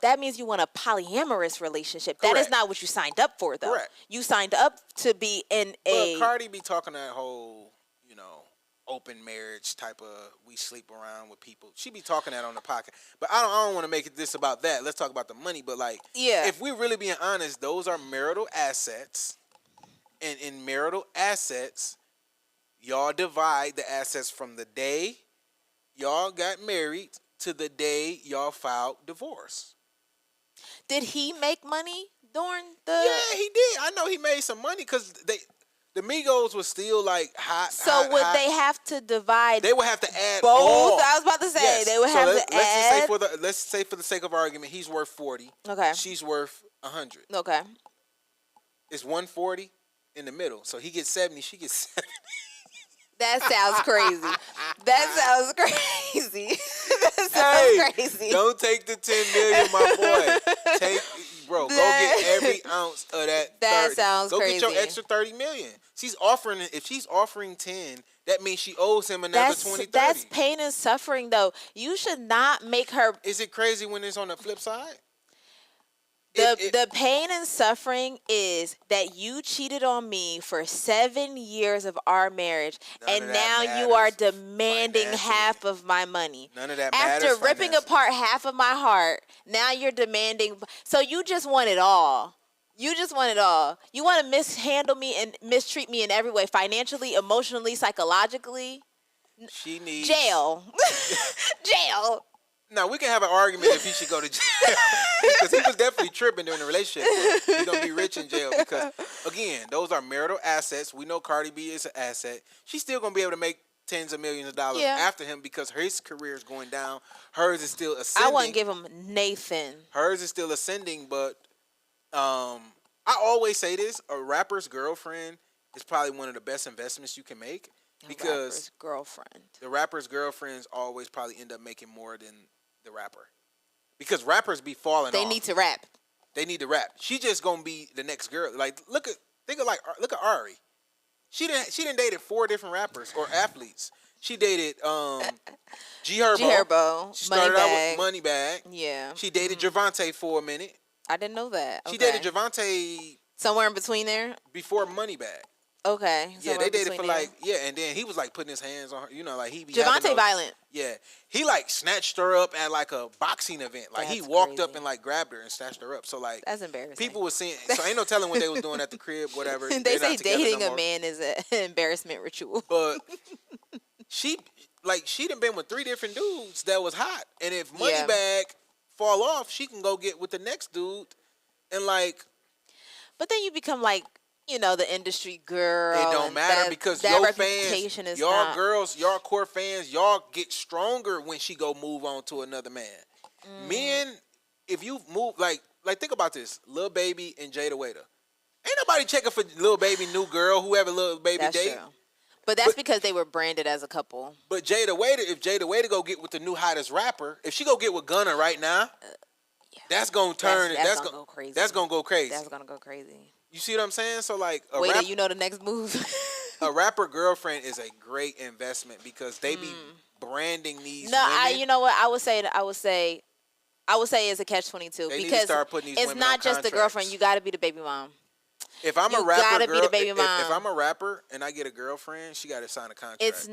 that means you want a polyamorous relationship. Correct. That is not what you signed up for, though. Correct. You signed up to be in a. Well, Cardi be talking that whole open marriage type of we sleep around with people. She be talking that on the podcast. But I don't want to make this about that. Let's talk about the money. But if we really being honest, those are marital assets. And in marital assets, y'all divide the assets from the day y'all got married to the day y'all filed divorce. Did he make money during the... Yeah, he did. I know he made some money because the Migos was still hot. So would they have to divide? They would have to add both. All. I was about to say they would have to add. Let's say for the sake of argument, he's worth 40. Okay. She's worth 100. Okay. It's 140 in the middle, so he gets 70. She gets 70. That sounds crazy. That sounds crazy. That sounds crazy. Don't take the 10 million, my boy. Go get every ounce of that. That 30. Sounds crazy. Go get your extra 30 million. If she's offering 10, that means she owes him another 20, 30. That's pain and suffering, though. You should not make her. Is it crazy when it's on the flip side? The pain and suffering is that you cheated on me for 7 years of our marriage, and now you are demanding half of my money. None of that matters. After ripping apart half of my heart, now you're demanding. So you just want it all. You just want it all. You want to mishandle me and mistreat me in every way, financially, emotionally, psychologically. She needs jail. Jail. Now, we can have an argument if he should go to jail. Because he was definitely tripping during the relationship. He's going to be rich in jail. Because, again, those are marital assets. We know Cardi B is an asset. She's still going to be able to make tens of millions of dollars after him because his career is going down. Hers is still ascending. I wouldn't give him Nathan. Hers is still ascending, but I always say this. A rapper's girlfriend is probably one of the best investments you can make. Because the rapper's girlfriends always probably end up making more than the rapper. Because rappers be falling off. They need to rap. They need to rap. She just gonna be the next girl. Look at Ari. She done dated 4 different rappers or athletes. She dated G Herbo. She started out with Moneybag. Yeah. She dated Javante for a minute. I didn't know that. She dated Javante somewhere in between there? Before Moneybag. Okay. Yeah, they dated for and then he was putting his hands on her, he be Javante violent. Yeah. He snatched her up at a boxing event. He walked up and grabbed her and snatched her up. So that's embarrassing. People were seeing, so ain't no telling what they was doing at the crib, whatever. They say dating a man is an embarrassment ritual. But she done been with 3 different dudes that was hot. And if Moneybag fall off, she can go get with the next dude and But then you become the industry girl. It don't matter because that your reputation fans, is y'all girls, y'all core fans, y'all get stronger when she go move on to another man. Men, if you move like think about this: Lil Baby and Jada Waiter. Ain't nobody checking for Lil Baby, new girl, whoever Lil Baby That's date. true. But that's because they were branded as a couple. But Jada Waiter, if Jada Waiter go get with the new hottest rapper, if she go get with Gunna right now, that's gonna turn. That's gonna go crazy. That's gonna go crazy. That's gonna go crazy. You see what I'm saying? So like, Waiter, you know the next move. A rapper girlfriend is a great investment because they be branding these. No, women. you know what? I would say it's a catch-22 because start putting these it's women not on just the contracts. girlfriend. You got to be the baby mom. If I'm you a rapper, gotta be the baby mom. If I'm a rapper and I get a girlfriend, she got to sign a contract. It's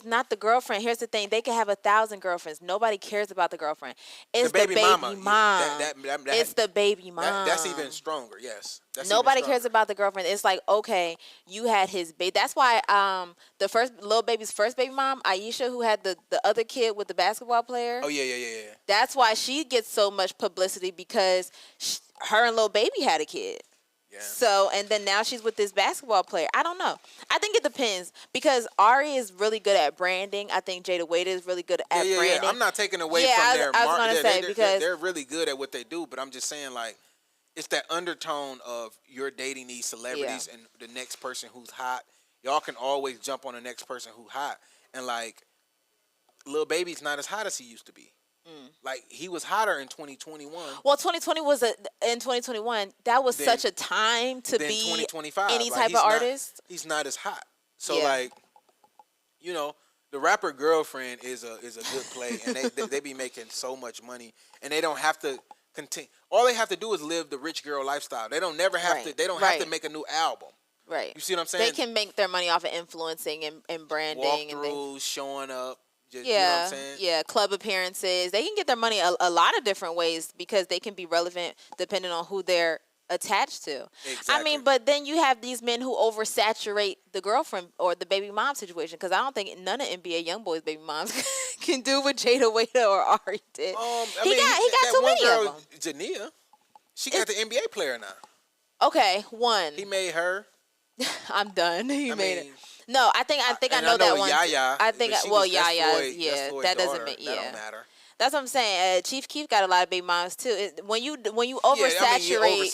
not the girlfriend. Here's the thing: they can have 1,000 girlfriends. Nobody cares about the girlfriend. It's the baby mama. It's the baby mom. That's even stronger. Yes. Nobody cares about the girlfriend. It's like, okay, you had his baby. That's why the first Lil Baby's first baby mom, Aisha, who had the other kid with the basketball player. Oh yeah. That's why she gets so much publicity because her and Lil Baby had a kid. Yeah. So, and then now she's with this basketball player. I don't know. I think it depends because Ari is really good at branding. I think Jada Waiter is really good at branding. Yeah. I'm not taking away from their I was going to say because they're really good at what they do, but I'm just saying like it's that undertone of you're dating these celebrities and the next person who's hot. Y'all can always jump on the next person who's hot. And like Lil Baby's not as hot as he used to be. Like he was hotter in 2021. Well, 2020 was in 2021. That was such a time to be 2025. Any type of artist. He's not as hot. So like, you know, the rapper girlfriend is a good play, and they be making so much money, and they don't have to continue. All they have to do is live the rich girl lifestyle. They don't have to. They don't have to make a new album. Right. You see what I'm saying? They can make their money off of influencing and branding. Walkthroughs, showing up. You know yeah, what I'm saying? Yeah, club appearances. They can get their money a lot of different ways because they can be relevant depending on who they're attached to. Exactly. I mean, but then you have these men who oversaturate the girlfriend or the baby mom situation because I don't think none of NBA YoungBoys baby moms can do what Jada Waiter or Ari did. He got too many of them. Jania, she got the NBA player now. Okay, one. He made her. I'm done. He made it. No, I think I know that one. Yaya, I think Yaya, that doesn't mean that don't matter. That's what I'm saying. Chief Keef got a lot of baby moms too. When you oversaturate, you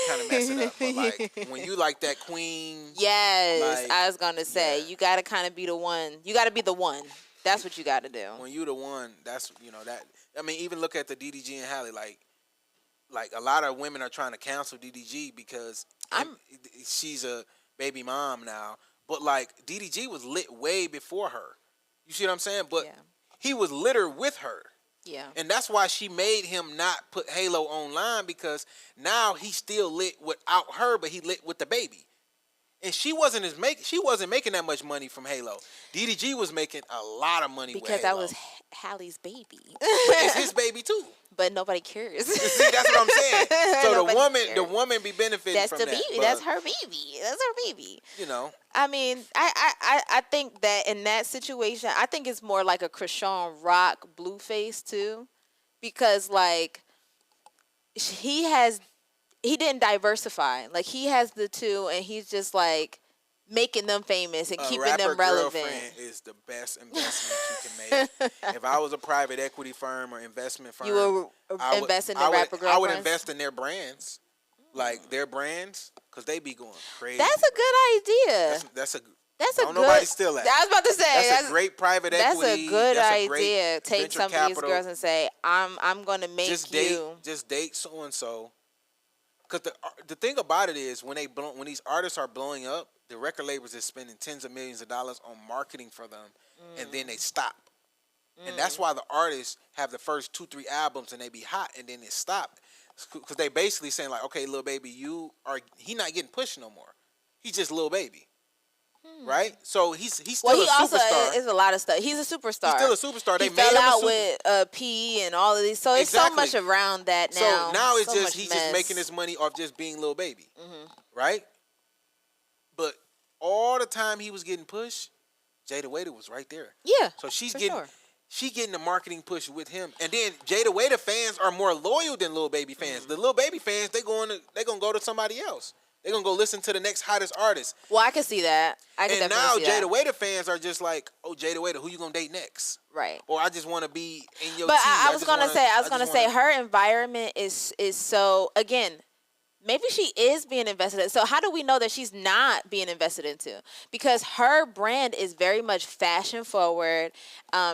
kind of mess it up. But like when you like that queen, yes, like, I was gonna say you got to kind of be the one. You got to be the one. That's what you got to do. When you the one, that's that. I mean, even look at the DDG and Halle. Like a lot of women are trying to cancel DDG because she's a baby mom now. But, like, DDG was lit way before her. You see what I'm saying? But he was litter with her. Yeah. And that's why she made him not put Halo online because now he still lit without her, but he lit with the baby. And she wasn't making that much money from Halo. DDG was making a lot of money because with Halo. that was Halle's baby. But it's his baby, too. But nobody cares. See, that's what I'm saying. So the woman be benefiting from that. Baby. That's her baby. That's her baby. You know. I mean, I think that in that situation, I think it's more like a Krishan Rock Blueface too, because like he didn't diversify. Like he has the two, and he's just like making them famous and keeping them relevant. Girlfriend is the best investment you can make. If I was a private equity firm or investment firm, you would invest in the rapper girlfriends? I would invest in their brands, like their brands, because they be going crazy. That's a good idea. That's a good. Nobody steal that. I was about to say that's a great private equity. That's a good idea. Take some of these girls and say, I'm going to make just date so and so. Because the thing about it is when these artists are blowing up, the record labels is spending tens of millions of dollars on marketing for them, and then they stop. And that's why the artists have the first 2-3 albums and they be hot, and then it stop. Because they basically saying like, okay, Lil Baby, he not getting pushed no more. He's just Lil Baby. Right? So he's still a superstar. Also is a lot of stuff. He's a superstar. He's still a superstar. He fell out with P and all of these. So it's so much around that now. So now it's he's just making his money off just being Lil Baby. Right? But all the time he was getting pushed, Jada Waiter was right there. Yeah. So she's getting the marketing push with him. And then Jada Waiter fans are more loyal than Lil Baby fans. The Lil Baby fans, they gonna go to somebody else. They're gonna go listen to the next hottest artist. Well, I can see that. I can definitely see that. And now Jada Waiter fans are just like, oh, Jada Waiter, who you gonna date next? Right. Or I just want to be in your team. But I was gonna say her environment is so, again, maybe she is being invested in. So how do we know that she's not being invested into? Because her brand is very much fashion forward.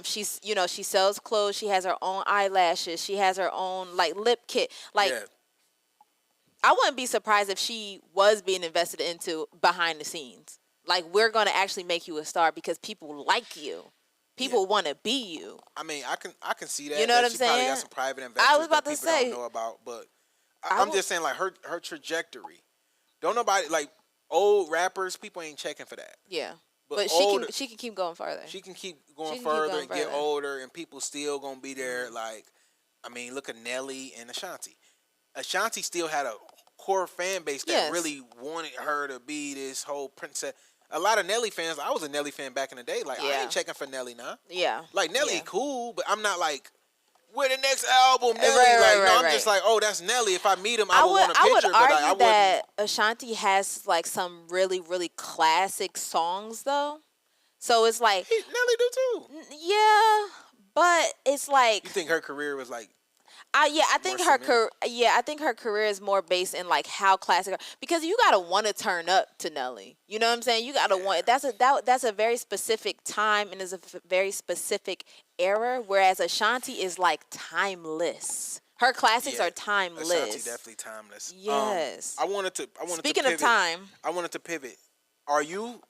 She's, she sells clothes. She has her own eyelashes. She has her own like lip kit. Like, yeah. I wouldn't be surprised if she was being invested into behind the scenes. Like, we're going to actually make you a star because people like you. People want to be you. I mean, I can see that. You know what I'm saying? Probably got some private investors I was about that to people say, don't know about, but I'm just saying, like, her trajectory. Don't nobody, like, old rappers, people ain't checking for that. Yeah. But she can keep going further. She can keep going further and get older, and people still going to be there. Mm-hmm. Like, I mean, look at Nelly and Ashanti. Ashanti still had a core fan base that really wanted her to be this whole princess. A lot of Nelly fans, I was a Nelly fan back in the day. Like, I ain't checking for Nelly now. Yeah. Like, Nelly cool, but I'm not like, where the next album, Nelly? I'm just like, oh, that's Nelly. If I meet him, I would want a picture. I would argue that Ashanti has like some really, really classic songs though. So it's like Nelly do too. Yeah, but it's like, you think her career was like? I think her career is more based in like how classic, because you gotta want to turn up to Nelly. You know what I'm saying? You gotta want. That's a very specific time and is a very specific era. Whereas Ashanti is like timeless. Her classics are timeless. Ashanti definitely timeless. Yes. I wanted to. Speaking of time, I wanted to pivot. Are you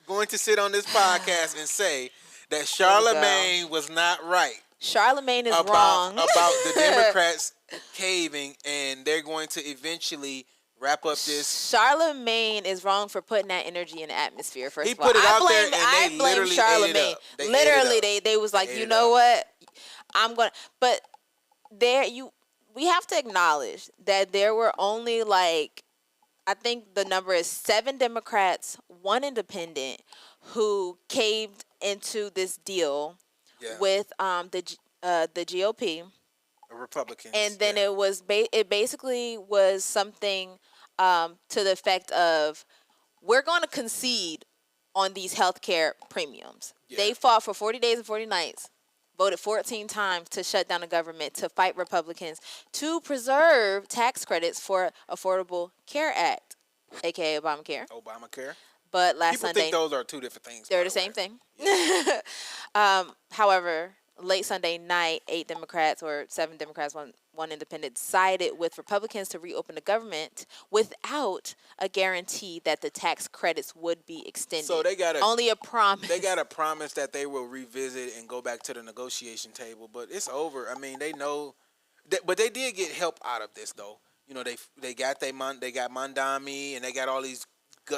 going to sit on this podcast and say that Charlemagne was not right? Charlemagne is wrong about the Democrats caving, and they're going to eventually wrap up this. Charlemagne is wrong for putting that energy in the atmosphere. First he of all, put it out there, and I blame Charlemagne. They was like, you know what? I'm gonna. But we have to acknowledge that there were only like, I think the number is 7 Democrats, 1 independent, who caved into this deal. Yeah. With the GOP, Republicans, and then it basically was something to the effect of, we're going to concede on these healthcare premiums. Yeah. They fought for 40 days and 40 nights, voted 14 times to shut down the government, to fight Republicans, to preserve tax credits for Affordable Care Act, aka Obamacare. But last People Sunday, think those are two different things. They're the same thing. Yeah. However, late Sunday night, 8 Democrats or 7 Democrats, one independent, sided with Republicans to reopen the government without a guarantee that the tax credits would be extended. So they got only a promise. They got a promise that they will revisit and go back to the negotiation table, but it's over. I mean, they know, but they did get help out of this though. You know, they got Mandami, and they got all these.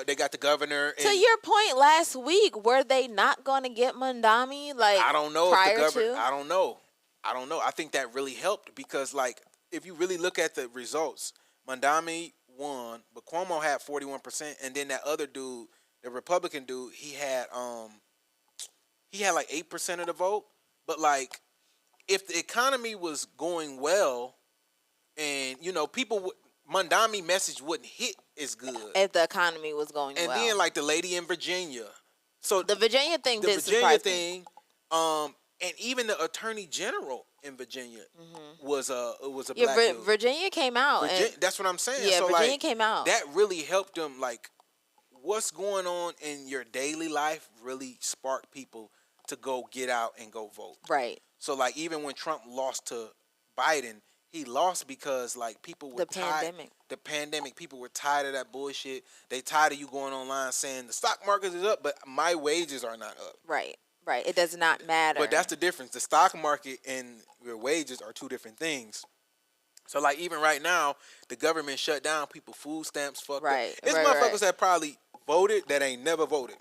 They got the governor. To your point last week, were they not going to get Mandami? Like, I don't know prior if the governor. to? I don't know. I think that really helped because, like, if you really look at the results, Mandami won, but Cuomo had 41%, and then that other dude, the Republican dude, he had like 8% of the vote. But like, if the economy was going well, and Mandami message wouldn't hit as good if the economy was going well. And then like the lady in Virginia. So the Virginia thing did surprise me. And even the attorney general in Virginia was a black dude. Virginia came out. That's what I'm saying. Yeah, so Virginia came out. That really helped them. Like, what's going on in your daily life really sparked people to go get out and go vote. Right. So like, even when Trump lost to Biden, he lost because like people were tired. The pandemic. People were tired of that bullshit. They tired of you going online saying the stock market is up, but my wages are not up. Right. It does not matter. But that's the difference. The stock market and your wages are two different things. So like, even right now, the government shut down people. Food stamps fucked up. It's motherfuckers that probably voted that ain't never voted.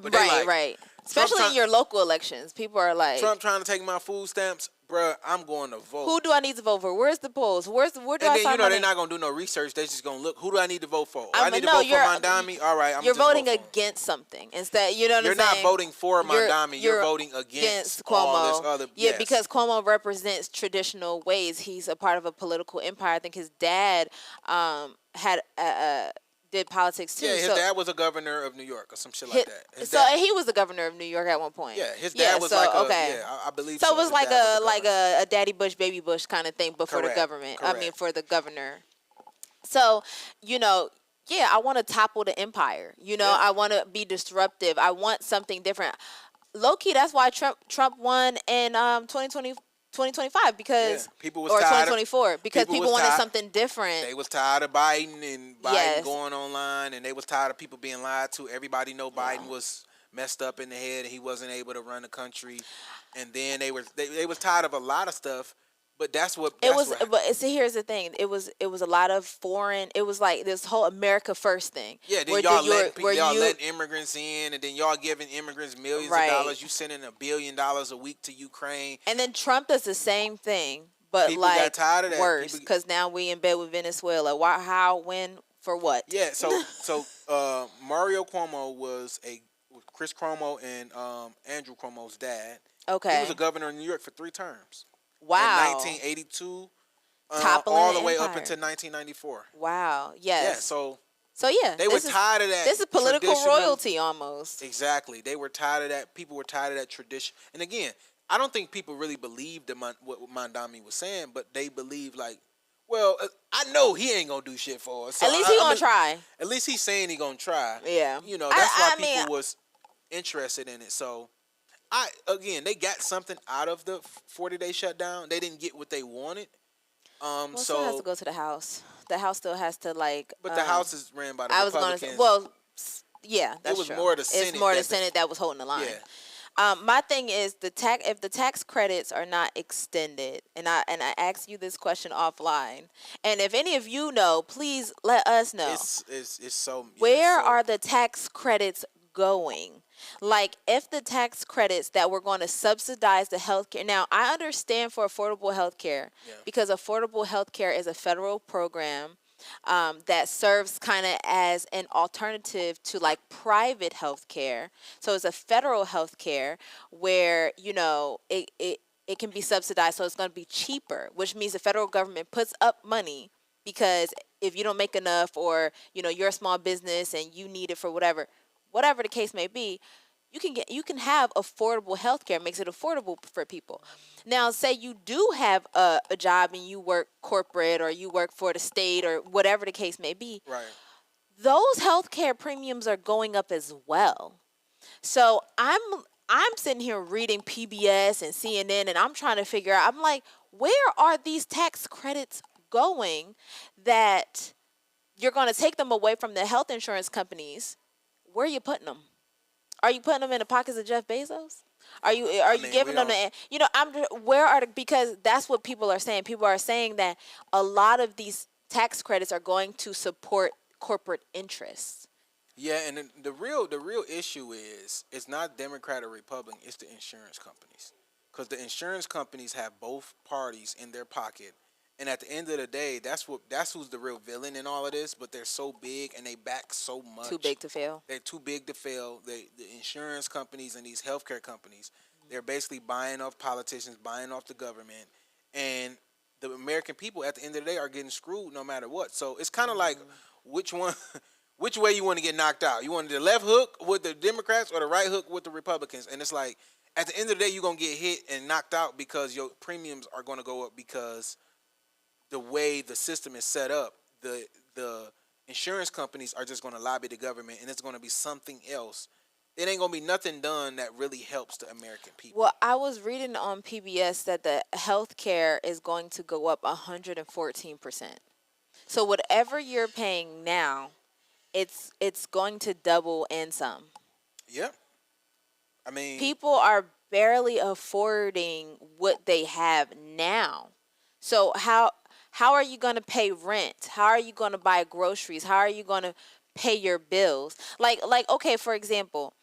But right. Especially in your local elections, people are like, Trump trying to take my food stamps, bruh. I'm going to vote. Who do I need to vote for? Where's the polls? Where do I sign And then money? they're not gonna do no research. They're just gonna look. Who do I need to vote for? I need to no, vote for Mandami. All right, you're voting against something instead. You know what I'm saying? You're not voting for Mandami. You're voting against Cuomo. All this other. Yeah, because Cuomo represents traditional ways. He's a part of a political empire. I think his dad had did politics too. Yeah, his dad was a governor of New York or some shit like that. He was the governor of New York at one point. Yeah, his dad was I believe so. So it was like a Daddy Bush, Baby Bush kind of thing, but for the government. Correct. I mean, for the governor. So, I want to topple the empire. I want to be disruptive. I want something different. Low key, that's why Trump won in 2025 because people was or tired 2024 because people wanted something different. They was tired of Biden and Biden going online, and they was tired of people being lied to. Everybody know Biden was messed up in the head and he wasn't able to run the country. And then they was tired of a lot of stuff. But that's what But see, here's the thing. It was a lot of foreign. It was like this whole America first thing. Yeah, then y'all let immigrants in, and then y'all giving immigrants millions of dollars. You sending $1 billion a week to Ukraine. And then Trump does the same thing, but people got tired of that. Worse, because now we in bed with Venezuela. Why? How? When? For what? Yeah. So Mario Cuomo was Chris Cuomo and Andrew Cuomo's dad. Okay. He was a governor in New York for 3 terms. Wow. In 1982, Toppling all the way up until 1994. Wow. Yes. Yeah. So yeah, they were tired of that. This is political royalty almost. Exactly. They were tired of that. People were tired of that tradition. And again, I don't think people really believed what Mandami was saying, but they believe well, I know he ain't gonna do shit for us. So at least he gonna try. At least he's saying he gonna try. Yeah. That's why people was interested in it. So. They got something out of the 40-day shutdown. They didn't get what they wanted. So still has to go to the House. The House still has to But the House is ran by the Republicans. That's true. It was more the Senate. It's more the Senate that was holding the line. Yeah. My thing is if the tax credits are not extended, and I asked you this question offline, and if any of you know, please let us know. It's so. Where are the tax credits going? Like, if the tax credits that we're going to subsidize the healthcare. Now, I understand for affordable healthcare because affordable healthcare is a federal program that serves kind of as an alternative to like private healthcare. So it's a federal healthcare where it can be subsidized, so it's going to be cheaper, which means the federal government puts up money because if you don't make enough, or you're a small business and you need it for whatever the case may be, you can have affordable health care. It makes it affordable for people. Now, say you do have a job and you work corporate or you work for the state or whatever the case may be. Right. Those health care premiums are going up as well. So I'm sitting here reading PBS and CNN, and I'm trying to figure out, I'm like, where are these tax credits going that you're going to take them away from the health insurance companies? Where are you putting them? Are you putting them in the pockets of Jeff Bezos? Are you giving them because that's what people are saying. People are saying that a lot of these tax credits are going to support corporate interests. Yeah, and the real issue is it's not Democrat or Republican, it's the insurance companies. Because the insurance companies have both parties in their pocket. And at the end of the day, that's who's the real villain in all of this. But they're so big and they back so much. Too big to fail. They're too big to fail. The insurance companies and these healthcare companies, they're basically buying off politicians, buying off the government, and the American people at the end of the day are getting screwed no matter what. So it's kind of like which way you want to get knocked out. You want the left hook with the Democrats or the right hook with the Republicans? And it's like at the end of the day, you're gonna get hit and knocked out because your premiums are gonna go up because the way the system is set up, the insurance companies are just going to lobby the government, and it's going to be something else. It ain't going to be nothing done that really helps the American people. Well, I was reading on PBS that the health care is going to go up 114%. So whatever you're paying now, it's going to double and some. Yeah. I mean, people are barely affording what they have now. So how are you going to pay rent? How are you going to buy groceries? How are you going to pay your bills? Like okay, for example,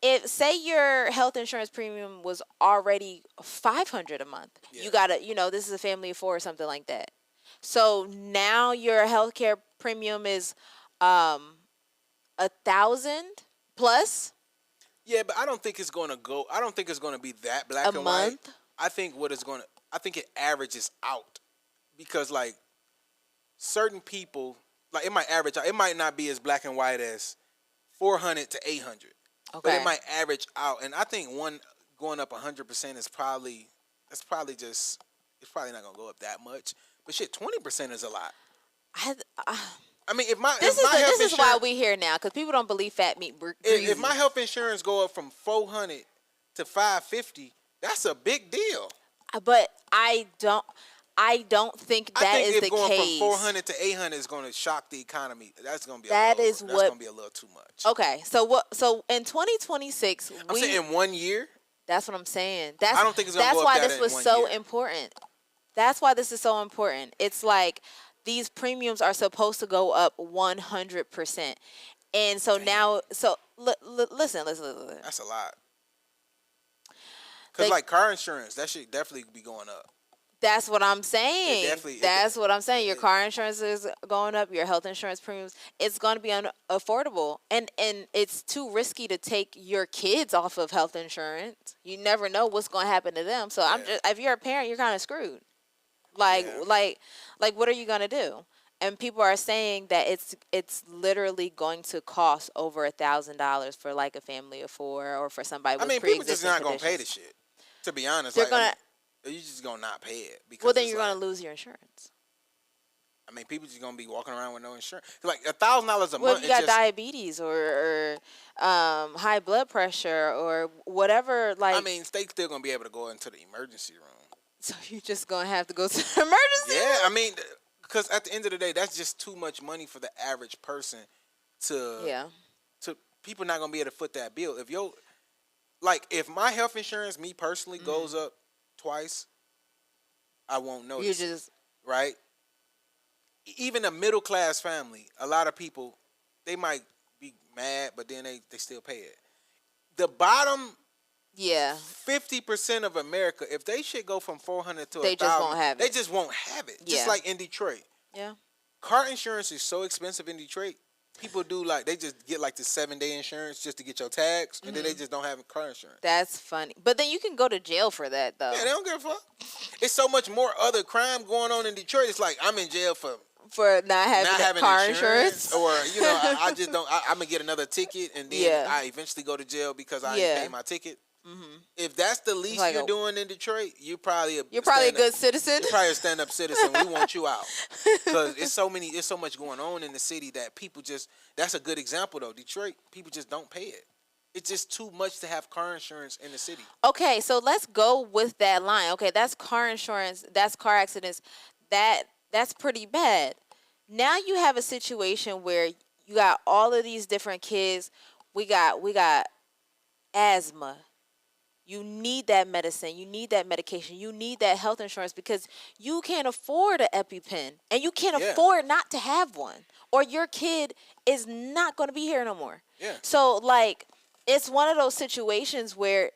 if say your health insurance premium was already $500 a month, you gotta, this is a family of 4 or something like that. So now your healthcare premium is $1,000 plus. Yeah, but I don't think it's going to go. I don't think it's going to be that black a and month. white. I think what it's going to. I think it averages out because like certain people, like it might average out. It might not be as black and white as 400 to 800, but it might average out. And I think one going up 100% is probably it's probably not going to go up that much. But shit, 20% is a lot. I mean, if my this if my is why we here now, because people don't believe fat meat. If my health insurance go up from 400 to 550, that's a big deal. But I don't think that is the case. Going from 400 to 800 is going to shock the economy. That's going to be that's going to be a little too much. Okay, so so in 2026, I'm saying in 1 year. That's what I'm saying. I don't think it's going to go up. That's why this was so important. That's why this is so important. It's like these premiums are supposed to go up 100%. And so now, listen. That's a lot. Because like car insurance, that should definitely be going up. That's what I'm saying. That's what I'm saying. Your car insurance is going up. Your health insurance premiums. It's going to be unaffordable. And it's too risky to take your kids off of health insurance. You never know what's going to happen to them. So if you're a parent, you're kind of screwed. Like what are you gonna do? And people are saying that it's literally going to cost over $1,000 for like a family of 4 or for somebody with pre-existing people just not conditions. Gonna pay the shit. To be honest, you're just gonna not pay it. Because well, then you're gonna lose your insurance. I mean, people just gonna be walking around with no insurance. Like $1,000 a month. Well, if you got diabetes or high blood pressure or whatever, like. I mean, they still gonna be able to go into the emergency room. So you're just gonna have to go to the emergency room? I mean, because at the end of the day, that's just too much money for the average person to people not gonna be able to foot that bill. If my health insurance, me personally, goes up twice, I won't notice. You just right. Even a middle class family, a lot of people, they might be mad, but then they still pay it. The bottom. 50% of America, if they should go from 400 to 1,000, they just won't have it. They just won't have it. Just like in Detroit. Yeah. Car insurance is so expensive in Detroit. People they just get like the 7-day insurance just to get your tags, and then they just don't have car insurance. That's funny. But then you can go to jail for that, though. Yeah, they don't give a fuck. It's so much more other crime going on in Detroit. It's like I'm in jail for not having car insurance. Or, I just don't. I'm going to get another ticket, and then I eventually go to jail because I ain't paid my ticket. Mm-hmm. If that's the least you're doing in Detroit, you're probably a good citizen. You're probably a stand-up citizen. We want you out because it's so much going on in the city that people just. That's a good example though. Detroit, people just don't pay it. It's just too much to have car insurance in the city. Okay, so let's go with that line. Okay, that's car insurance. That's car accidents. That's pretty bad. Now you have a situation where you got all of these different kids. We got asthma. You need that medicine. You need that medication. You need that health insurance because you can't afford an EpiPen. And you can't afford not to have one. Or your kid is not going to be here no more. Yeah. So, it's one of those situations where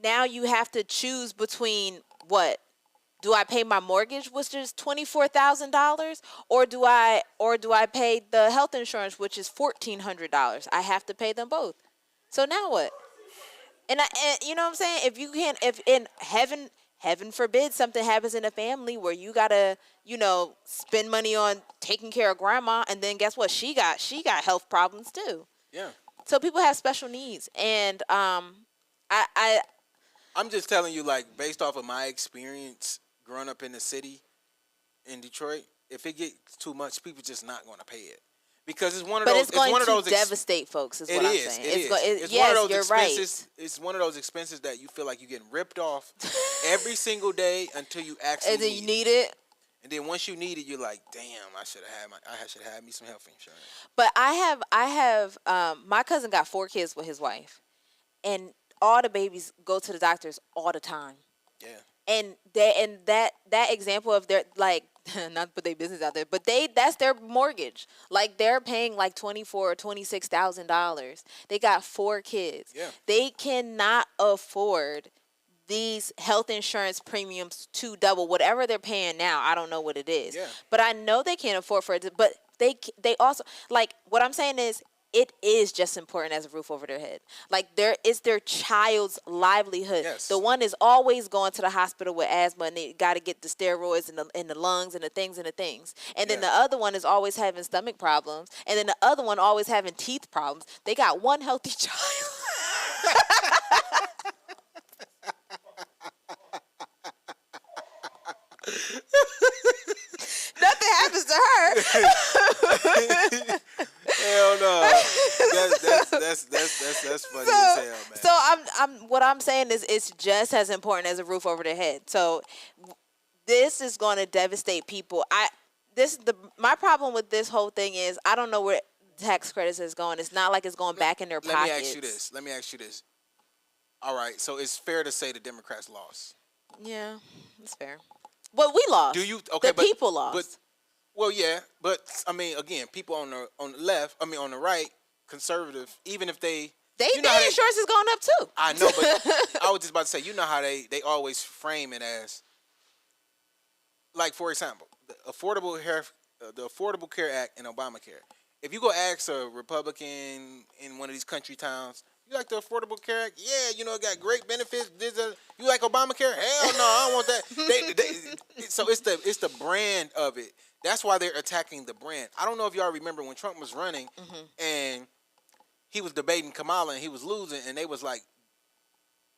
now you have to choose between what? Do I pay my mortgage, which is $24,000? Or do I pay the health insurance, which is $1,400? I have to pay them both. So now what? And you know what I'm saying? If in heaven forbid something happens in a family where you gotta, spend money on taking care of grandma, and then guess what? She got health problems too. Yeah. So people have special needs, and I'm just telling you, based off of my experience growing up in the city in Detroit, if it gets too much, people just not going to pay it. Because it's one of those. But it's going to devastate folks. Is what I'm saying. It's yes, one of those you're expenses. Right. It's one of those expenses that you feel like you're getting ripped off every single day until you actually. And then you need it. And then once you need it, you're like, damn, I should have had me some health insurance. But I have my cousin got 4 kids with his wife, and all the babies go to the doctors all the time. Yeah. that example of their like not to put their business out there, but that's their mortgage. Like they're paying like $24,000 or $26,000. They got 4 kids. Yeah. They cannot afford these health insurance premiums to double whatever they're paying now. I don't know what it is. Yeah. But I know they can't afford for it to, but they also like what I'm saying is it is just important as a roof over their head. Like it's their child's livelihood. Yes. The one is always going to the hospital with asthma and they got to get the steroids in the lungs and the things. And then the other one is always having stomach problems. And then the other one always having teeth problems. They got one healthy child. Nothing happens to her. Hell no. That's funny as hell, man. So what I'm saying is it's just as important as a roof over their head. So this is going to devastate people. My problem with this whole thing is I don't know where tax credits is going. It's not like it's going back in their pockets. Let me ask you this. All right, so it's fair to say the Democrats lost. Yeah, it's fair. Well, we lost. Do you? Okay, the people lost. But well, yeah, but I mean, again, people on the left, on the right, conservative, even if their insurance is going up too. I know, but I was just about to say, you know how they always frame it as, like, for example, the Affordable Care Act and Obamacare. If you go ask a Republican in one of these country towns, you like the Affordable Care Act? Yeah, it got great benefits. You like Obamacare? Hell no, I don't want that. So it's the brand of it. That's why they're attacking the brand. I don't know if y'all remember when Trump was running and he was debating Kamala and he was losing, and they was like,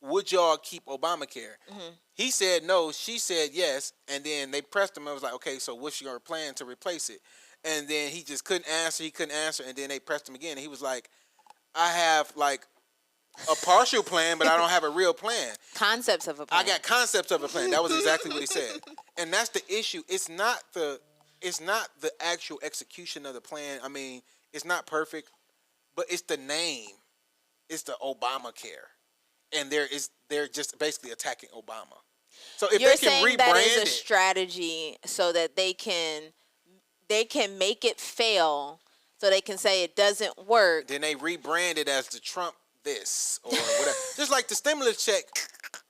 would y'all keep Obamacare? He said no, she said yes, and then they pressed him and was like, okay, so what's your plan to replace it? And then he just couldn't answer, and then they pressed him again, and he was like, I have like a partial plan, but I don't have a real plan. Concepts of a plan. I got concepts of a plan. That was exactly what he said. And that's the issue. It's not the actual execution of the plan. I mean, it's not perfect, but it's the name. It's the Obamacare. And they're just basically attacking Obama. So if You're they can saying rebrand that is a it, strategy so that they can make it fail, so they can say it doesn't work. then they rebrand it as the Trump this or whatever. Just like the stimulus check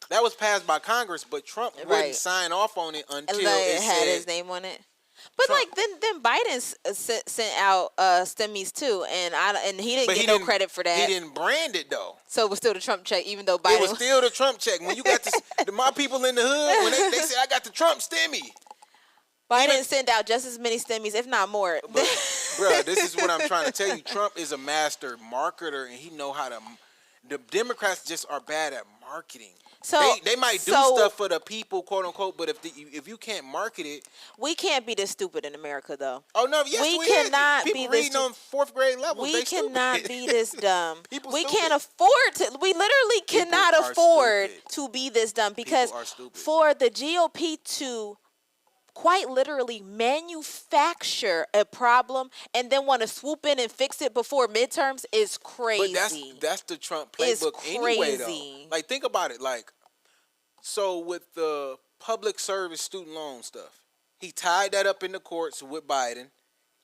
that was passed by Congress, but Trump wouldn't sign off on it until it had his name on it. But Trump. Like then Biden sent out stimmies too, and he didn't get no credit for that. He didn't brand it though, so it was still the Trump check, even though Biden. It was still the Trump check. When you got my people in the hood, when they say I got the Trump stimmy. Biden sent out just as many stimmies, if not more. But, bro, this is what I'm trying to tell you. Trump is a master marketer, and he know how to. The Democrats just are bad at marketing. So they might do stuff for the people, quote unquote, but if you can't market it, we can't be this stupid in America, though. Oh no, yes we cannot people be reading on 4th grade level. We cannot be this dumb. We stupid. Can't afford to. We literally cannot afford to be this dumb because for the GOP to quite literally manufacture a problem and then want to swoop in and fix it before midterms is crazy. But that's the Trump playbook anyway, though. Like, think about it. Like, so with the public service student loan stuff, he tied that up in the courts with Biden.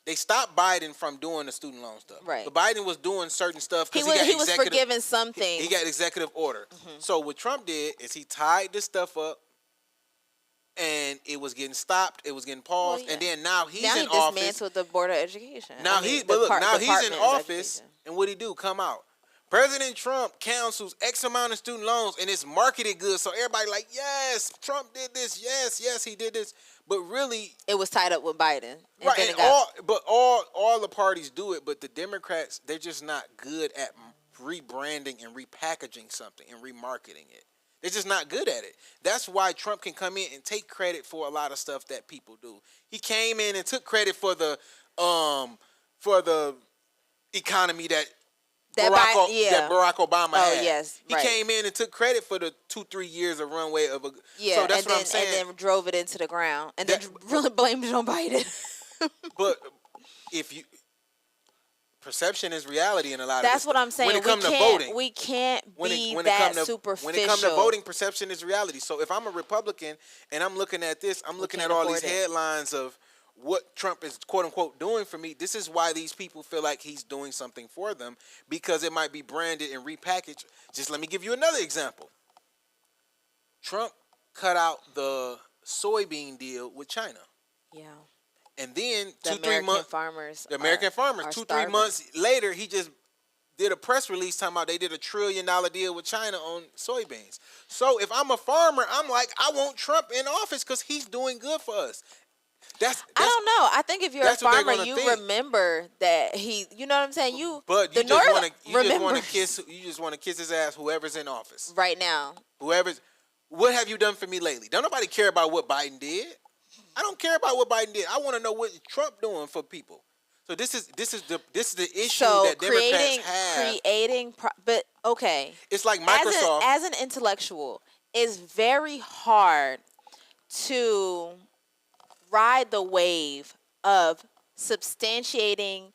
They stopped Biden from doing the student loan stuff. Right. But Biden was doing certain stuff. He was forgiven some things. He got executive order. So what Trump did is he tied this stuff up. And it was getting stopped. It was getting paused. And then now he's in office. Now he dismantled the Board of Education. Now he's in office. And what'd he do? Come out. President Trump cancels X amount of student loans, and it's marketed good. So everybody like, yes, Trump did this. Yes, he did this. But really, it was tied up with Biden. Right. And all the parties do it, but the Democrats, they're just not good at rebranding and repackaging something and remarketing it. They're just not good at it. That's why Trump can come in and take credit for a lot of stuff that people do. He came in and took credit for the economy that Barack Obama had. Yes, he came in and took credit for the 2-3 years of runway of a. Yeah, so that's what I'm saying. And then drove it into the ground, and then really blamed it on Biden. But if you perception is reality in a lot of That's this. what I'm saying. When it comes to voting, we can't be superficial. When it comes to voting, perception is reality. So if I'm a Republican and I'm looking at this, I'm looking at all these headlines of what Trump is quote unquote doing for me. This is why these people feel like he's doing something for them, because it might be branded and repackaged. Just let me give you another example. Trump cut out the soybean deal with China. Yeah. And then the 2-3 months, farmers, the American farmers, 2-3 months later, he just did a press release talking about they did $1 trillion deal with China on soybeans. So if I'm a farmer, I'm like, I want Trump in office because he's doing good for us. That's I don't know. I think if you're a farmer, you remember that you know what I'm saying. But you just want to kiss his ass, whoever's in office right now. What have you done for me lately? Don't nobody care about what Biden did. I don't care about what Biden did. I want to know what Trump doing for people. So this is the issue that Democrats have. But okay, it's like Microsoft. As an intellectual, it's very hard to ride the wave of substantiating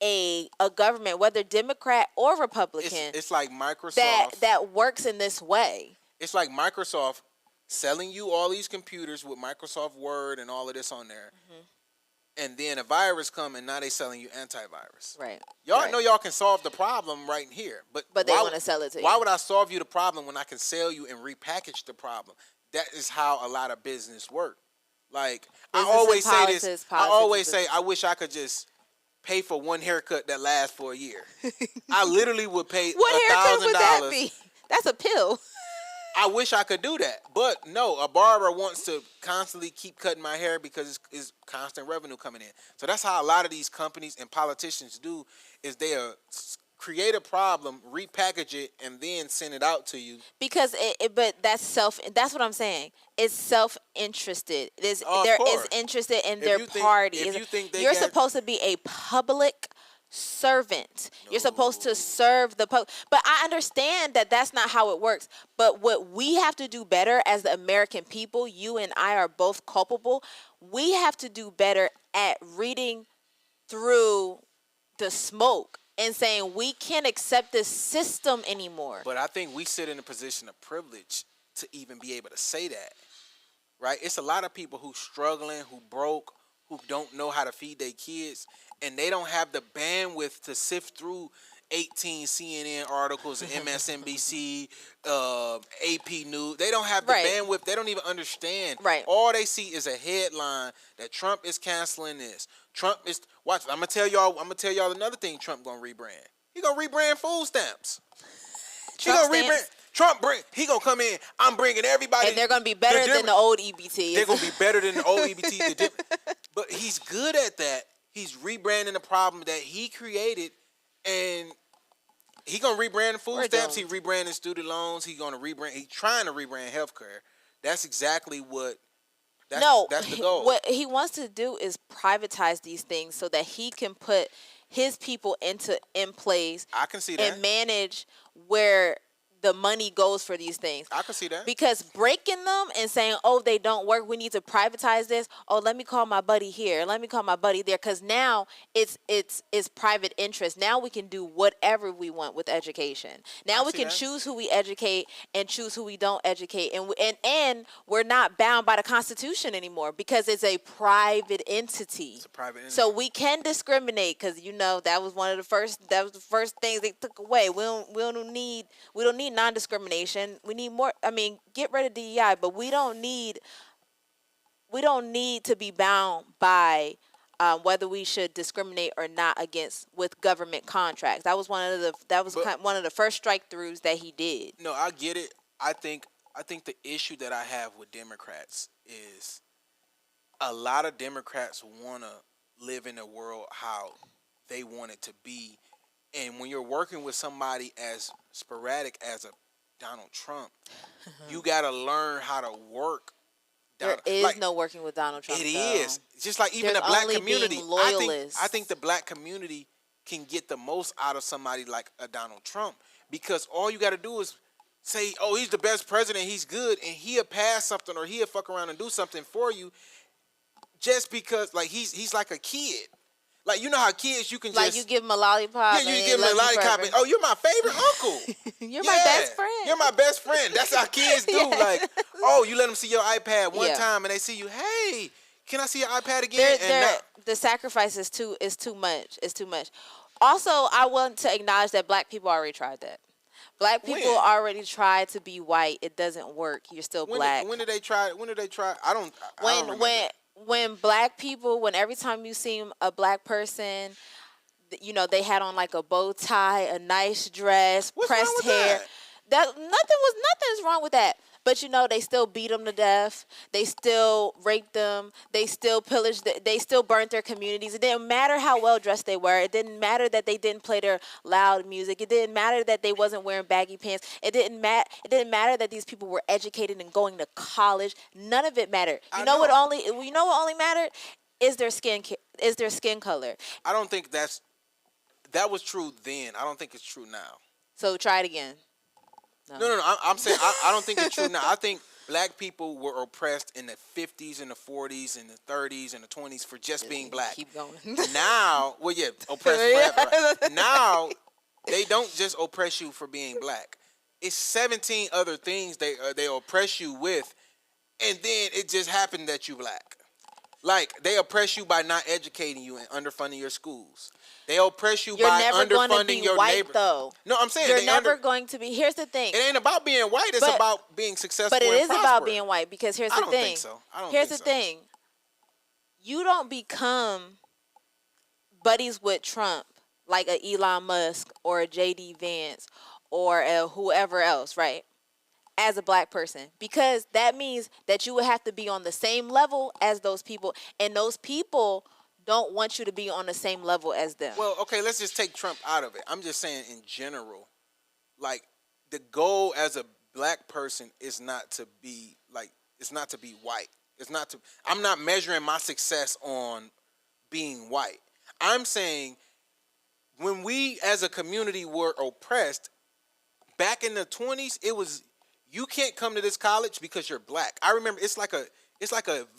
a government, whether Democrat or Republican. It's like Microsoft that works in this way. It's like Microsoft selling you all these computers with Microsoft Word and all of this on there. Mm-hmm. And then a virus come and now they selling you antivirus. Right. Y'all know y'all can solve the problem right here. But they want to sell it to you. Why would I solve you the problem when I can sell you and repackage the problem? That is how a lot of business work. Like I always say I wish I could just pay for one haircut that lasts for a year. I literally would pay $1,000. What haircut would that be? That's a pill. I wish I could do that, but no. A barber wants to constantly keep cutting my hair because it's constant revenue coming in. So that's how a lot of these companies and politicians do. Is they create a problem, repackage it, and then send it out to you. Because but that's what I'm saying. It's self-interested. There is interested in their party. You're supposed to be a public servant. No. You're supposed to serve the public. But I understand that that's not how it works. But what we have to do better as the American people, you and I are both culpable. We have to do better at reading through the smoke and saying we can't accept this system anymore. But I think we sit in a position of privilege to even be able to say that. Right? It's a lot of people who struggling, who broke, who don't know how to feed their kids, and they don't have the bandwidth to sift through 18 CNN articles, MSNBC, AP News. They don't have the bandwidth. They don't even understand. Right. All they see is a headline that Trump is canceling this. Trump is watch. I'm gonna tell y'all another thing. Trump gonna rebrand. He gonna rebrand food stamps. He gonna rebrand. He gonna come in. I'm bringing everybody. And they're gonna be better than the old EBT. They're gonna be better than the old EBT. But he's good at that. He's rebranding the problem that he created, and he gonna rebrand food stamps. He rebranding student loans. He's trying to rebrand healthcare. That's exactly what. That's the goal. What he wants to do is privatize these things so that he can put his people in place. I can see that. And manage where the money goes for these things. I can see that. Because breaking them and saying, oh, they don't work, we need to privatize this. Oh, let me call my buddy here. Let me call my buddy there. Because now it's private interest. Now we can do whatever we want with education. Now we can choose who we educate and choose who we don't educate. And we're not bound by the Constitution anymore because it's a private entity. It's a private entity. So we can discriminate because, that was the first things they took away. We don't need non-discrimination. We need more. Get rid of DEI, but we don't need to be bound by whether we should discriminate or not with government contracts. That was one of the first strike throughs that he did. No, I get it. I think the issue that I have with Democrats is a lot of Democrats want to live in a world how they want it to be. And when you're working with somebody as sporadic as a Donald Trump, you got to learn how to work. There is no working with Donald Trump. It is. Just like even the black community. I think the black community can get the most out of somebody like a Donald Trump because all you got to do is say, oh, he's the best president, he's good, and he'll pass something or he'll fuck around and do something for you just because, like, he's like a kid. Like, you know how kids, you can like just... you give them a lollipop. Yeah, you give them a lollipop. And, oh, you're my favorite uncle. You're my best friend. You're my best friend. That's how kids do. Yes. Like, oh, you let them see your iPad one time and they see you, hey, can I see your iPad again? The sacrifice is too much. It's too much. Also, I want to acknowledge that black people already tried that. Black people already tried to be white. It doesn't work. You're still black. When did they try? I don't remember. When black people, when every time you see a black person, you know, they had on like a bow tie, a nice dress, pressed hair. Nothing's wrong with that. But, you know, they still beat them to death. They still raped them. They still pillaged. They still burnt their communities. It didn't matter how well dressed they were. It didn't matter that they didn't play their loud music. It didn't matter that they wasn't wearing baggy pants. It didn't matter that these people were educated and going to college. None of it mattered. You know what only mattered is their skin color. I don't think that was true then. I don't think it's true now. So try it again. No. I'm saying I don't think it's true now. I think black people were oppressed in the 50s and the 40s and the 30s and the 20s for just being black. Keep going. Now, oppressed forever. Now, they don't just oppress you for being black. It's 17 other things they oppress you with, and then it just happened that you black. Like, they oppress you by not educating you and underfunding your schools. They oppress you by underfunding your neighbor. Though. No, I'm saying you're never going to be. Here's the thing. It ain't about being white. It's about being successful. But it is about being white because here's the thing. I don't think so. Here's the thing. You don't become buddies with Trump like a Elon Musk or a J.D. Vance or a whoever else, right? As a black person, because that means that you would have to be on the same level as those people, and those people don't want you to be on the same level as them. Well, okay, let's just take Trump out of it. I'm just saying in general, like, the goal as a black person is not to be white. I'm not measuring my success on being white. I'm saying when we as a community were oppressed back in the 20s, it was, you can't come to this college because you're black. I remember it's like a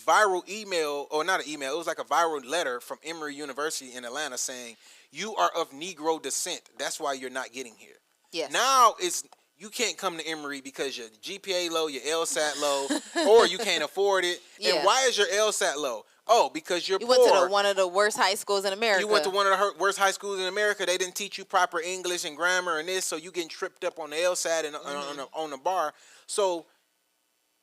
viral email, or not an email, it was like a viral letter from Emory University in Atlanta saying, you are of Negro descent. That's why you're not getting here. Yes. Now you can't come to Emory because your GPA low, your LSAT low, or you can't afford it. Yeah. And why is your LSAT low? Oh, because you're poor. You went to one of the worst high schools in America. You went to one of the worst high schools in America. They didn't teach you proper English and grammar and this, so you getting tripped up on the LSAT and on the bar. So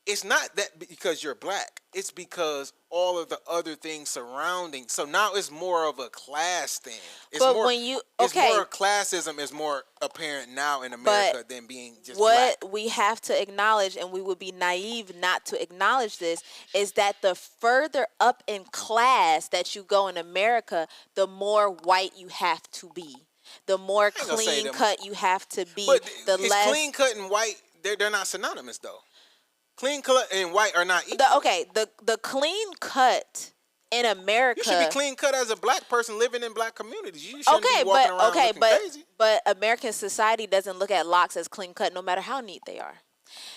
it's not that because you're black. It's because all of the other things surrounding. So now it's more of a class thing. It's more classism is more apparent now in America than being just black. What we have to acknowledge, and we would be naive not to acknowledge this, is that the further up in class that you go in America, the more white you have to be. The more clean cut you have to be. But clean cut and white, they're not synonymous though. Clean cut and white are not equal. The clean cut in America. You should be clean cut as a black person living in black communities. You shouldn't be walking around looking crazy. But American society doesn't look at locks as clean cut, no matter how neat they are.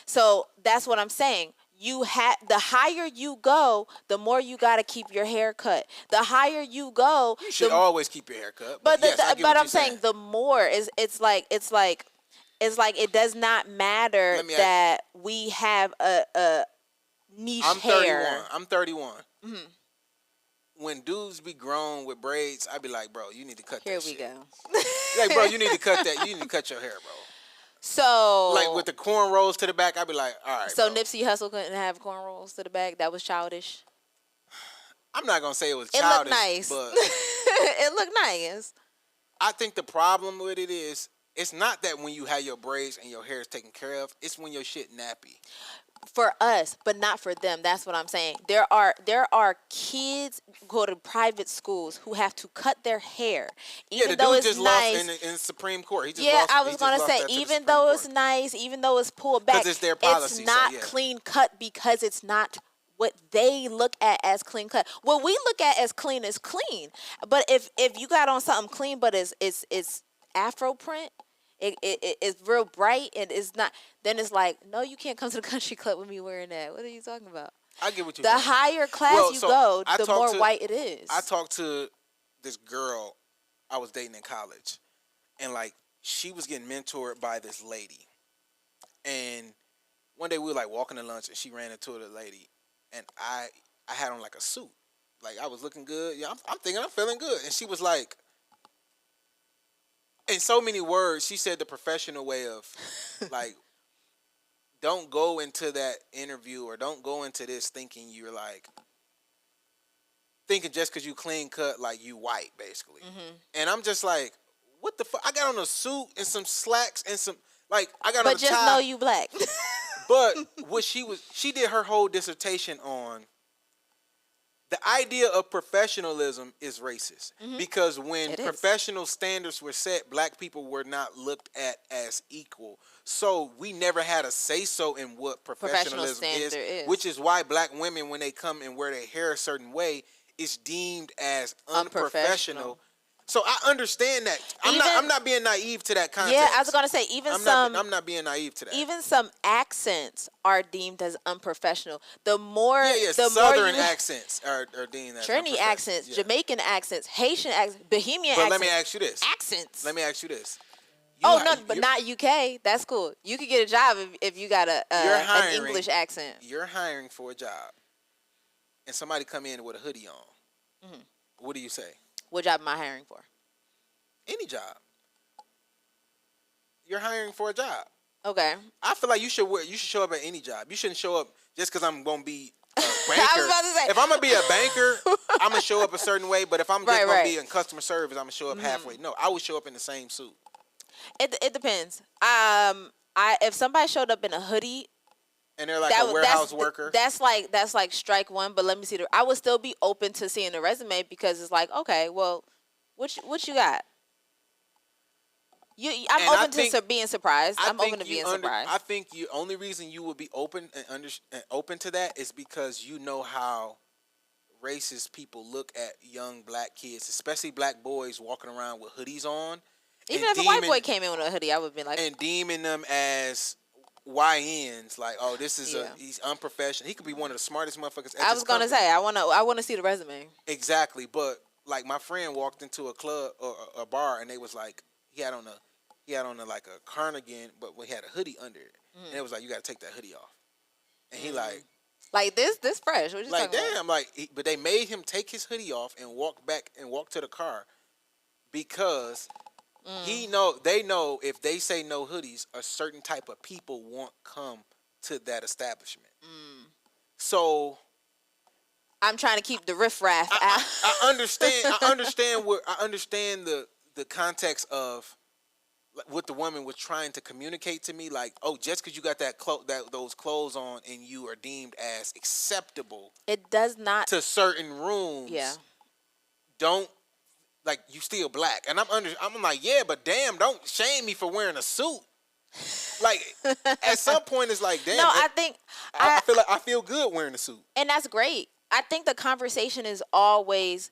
So that's what I'm saying. The higher you go, the more you got to keep your hair cut. The higher you go, you should always keep your hair cut. But I'm saying the more it's like it does not matter that we have a niche hair. I'm 31. Mm-hmm. When dudes be grown with braids, I be like, bro, you need to cut that shit. Here we go. Like, bro, you need to cut that. You need to cut your hair, bro. So, like with the cornrows to the back, I be like, all right. So bro. Nipsey Hussle couldn't have cornrows to the back. That was childish. I'm not gonna say it was childish. It looked nice, but it looked nice. I think the problem with it is, it's not that when you have your braids and your hair is taken care of. It's when your shit nappy. For us, but not for them. That's what I'm saying. There are kids who go to private schools who have to cut their hair, even though it's nice. Lost in the Supreme Court. He just I was gonna say, even though it's nice, even though it's pulled back, it's their policy. It's not clean cut because it's not what they look at as clean cut. What we look at as clean is clean. But if you got on something clean, but it's Afro print. It's real bright and it's not. Then it's like, no, you can't come to the country club with me wearing that. What are you talking about? I get what you mean. The higher class you go, the more white it is. I talked to this girl I was dating in college, and like she was getting mentored by this lady, and one day we were like walking to lunch, and she ran into the lady, and I had on like a suit, like I was looking good. Yeah, I'm thinking I'm feeling good, and she was like, in so many words, she said the professional way of like, don't go into that interview or don't go into this thinking you're like thinking just because you clean cut like you white basically. And I'm just like, what the fuck? I got on a suit and some slacks and some like I got on a tie. But just know you black. But what she did her whole dissertation on the idea of professionalism is racist because when professional standards were set, black people were not looked at as equal. So we never had a say-so in what professionalism is, which is why black women, when they come and wear their hair a certain way, is deemed as unprofessional. So I understand that. I'm not being naive to that context. Yeah, I was gonna say I'm not being naive to that. Even some accents are deemed as unprofessional. The more Southern accents are deemed as Trini accents, Jamaican accents, Haitian accents, Bohemian accents. But let me ask you this. Accents. Let me ask you this. But not UK. That's cool. You could get a job if you got an English accent. You're hiring for a job, and somebody come in with a hoodie on. What do you say? What job am I hiring for? Any job. You're hiring for a job. Okay. I feel like you should show up at any job. You shouldn't show up just because I'm gonna be a banker. I was about to say. If I'm gonna be a banker, I'm gonna show up a certain way. But if I'm just gonna be in customer service, I'm gonna show up halfway. No, I would show up in the same suit. It depends. If somebody showed up in a hoodie. And they're like a warehouse worker. That's like strike one. But let me see. I would still be open to seeing the resume because it's like, okay, well, what you got? I'm open to being surprised. I'm open to being surprised. I think the only reason you would be open and open to that is because you know how racist people look at young black kids, especially black boys walking around with hoodies on. Even if a white boy came in with a hoodie, I would be like, and deeming them as YNs, like, oh, this is he's unprofessional. He could be one of the smartest motherfuckers. I was gonna say, I wanna see the resume. Exactly, but like my friend walked into a club or a bar, and they was like, he had on a like a cardigan, but we had a hoodie under it, and it was like, you gotta take that hoodie off, and he like this fresh. What you like talking damn, about? but they made him take his hoodie off and walk to the car because. They know if they say no hoodies, a certain type of people won't come to that establishment. So I'm trying to keep the riffraff out. I understand the context of what the woman was trying to communicate to me. Like, oh, just because you got those clothes on and you are deemed as acceptable, it does not to certain rooms. Yeah. Don't. Like, you still black. And I'm like, yeah, but damn, don't shame me for wearing a suit. Like, at some point, it's like, damn. No, I think... I feel good wearing a suit. And that's great. I think the conversation is always,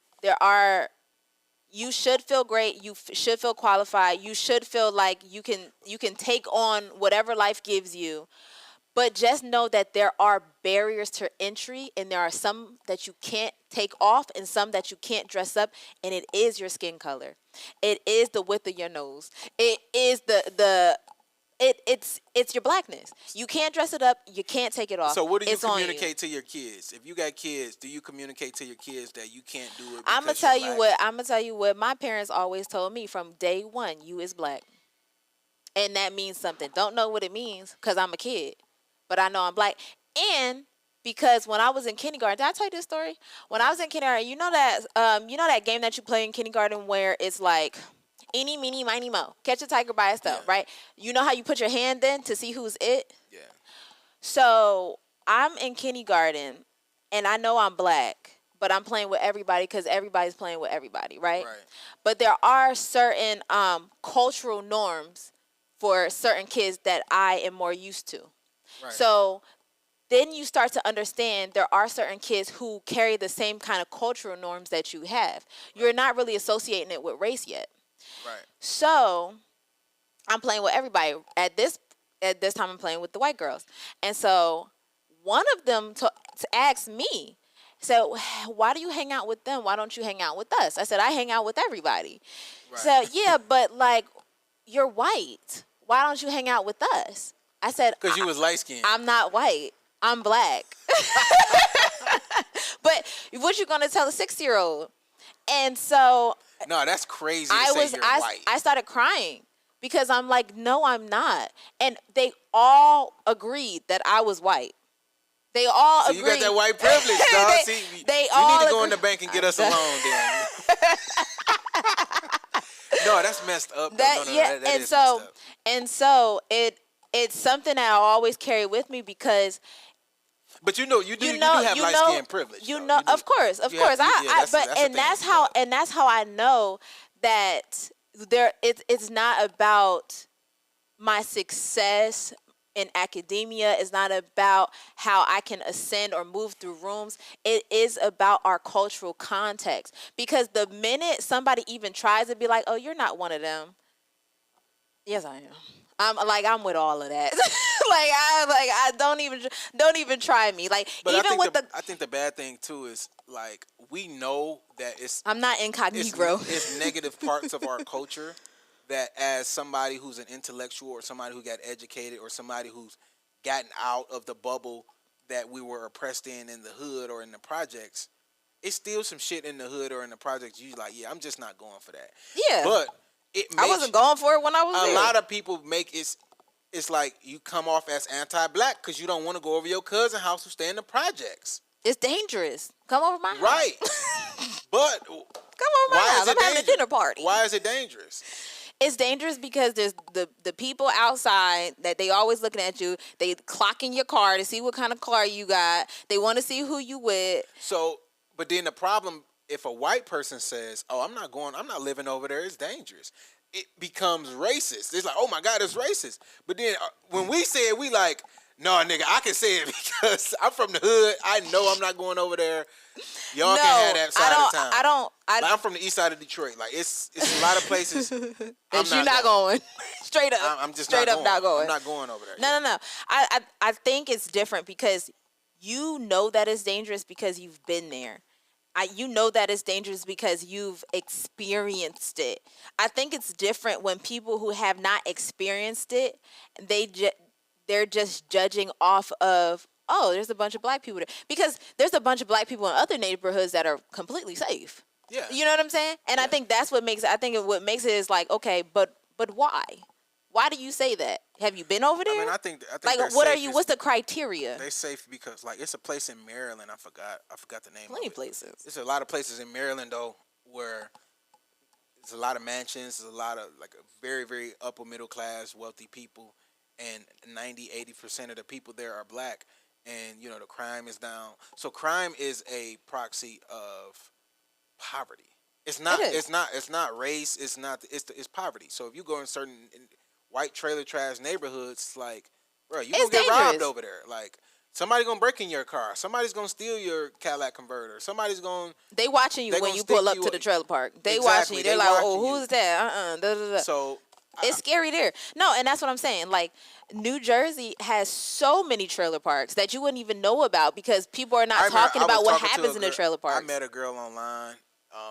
you should feel great. You should feel qualified. You should feel like you can take on whatever life gives you. But just know that there are barriers to entry, and there are some that you can't take off and some that you can't dress up, and it is your skin color. It is the width of your nose. It is it's your blackness. You can't dress it up. You can't take it off. So what do you communicate to your kids? If you got kids, do you communicate to your kids that you can't do it? I'm gonna tell you what my parents always told me from day one. You is black, and that means something. Don't know what it means because I'm a kid. But I know I'm black. And because when I was in kindergarten, did I tell you this story? When I was in kindergarten, you know that game that you play in kindergarten where it's like, eeny, meeny, miny, mo. Catch a tiger by its tail, right? You know how you put your hand in to see who's it? Yeah. So I'm in kindergarten, and I know I'm black, but I'm playing with everybody because everybody's playing with everybody, right? But there are certain cultural norms for certain kids that I am more used to. Right. So then you start to understand there are certain kids who carry the same kind of cultural norms that you have. You're not really associating it with race yet. Right. So I'm playing with everybody. At this time, I'm playing with the white girls. And so one of them asked me, So why do you hang out with them? Why don't you hang out with us? I said, I hang out with everybody. Right. So, yeah, but like, you're white. Why don't you hang out with us? I said, because you was light-skinned. I'm not white. I'm black. But what you going to tell a 6-year-old? And so. No, that's crazy to say you're white. I started crying because I'm like, no, I'm not. And they all agreed that I was white. They all agreed. You got that white privilege, dog. See, you need to go in the bank and get us a loan, then. No, that's messed up. That is messed up. And so it's something that I always carry with me because. But you do have light skin privilege. Of course. That's how I know that it's not about my success in academia. It's not about how I can ascend or move through rooms. It is about our cultural context. Because the minute somebody even tries to be like, "Oh, you're not one of them," yes, I am. I'm with all of that. I don't even try me. Like, but even I think the bad thing too is like we know that it's. I'm not incognito. It's negative parts of our culture that, as somebody who's an intellectual or somebody who got educated or somebody who's gotten out of the bubble that we were oppressed in the hood or in the projects, it's still some shit in the hood or in the projects. You like, yeah, I'm just not going for that. Yeah, but. I wasn't going for it when I was there. A lot of people make it's like you come off as anti-black because you don't want to go over your cousin's house who stay in the projects. It's dangerous. Come over my house. Right. But come over my house. I'm having a dinner party. Why is it dangerous? It's dangerous because there's the people outside that they always looking at you. They clocking your car to see what kind of car you got. They want to see who you with. So, but then the problem, if a white person says, "Oh, I'm not living over there," it's dangerous. It becomes racist. It's like, "Oh my God, it's racist." But then when we say it, we like, "No, nigga, I can say it because I'm from the hood. I know I'm not going over there. Y'all can have that side of town." I'm from the east side of Detroit. Like it's a lot of places that you're not going. Straight up. I'm just straight up not going. I'm not going over there. No. I think it's different because you know that it's dangerous because you've been there. You know that it's dangerous because you've experienced it. I think it's different when people who have not experienced it, they're just judging off of, oh, there's a bunch of black people there. Because there's a bunch of black people in other neighborhoods that are completely safe. Yeah. You know what I'm saying? And I think that's what makes it is like, okay, but why? Why do you say that? Have you been over there? I mean, I think like, what's the criteria? They're safe because, like, it's a place in Maryland. I forgot the name. Plenty of it. Places. There's a lot of places in Maryland though where there's a lot of mansions. There's a lot of like a very, very upper middle class, wealthy people, and 90-80% of the people there are black. And the crime is down. So crime is a proxy of poverty. It's not race. It's poverty. So if you go in certain white trailer trash neighborhoods, like, bro, you gonna get robbed over there. Like, somebody's gonna break in your car. Somebody's gonna steal your Cadillac converter. They watching you when you pull up to the trailer park. They watching you. They're like, oh, who's that? So it's scary there. No, and that's what I'm saying. Like, New Jersey has so many trailer parks that you wouldn't even know about because people are not talking about what happens in the trailer parks. I met a girl online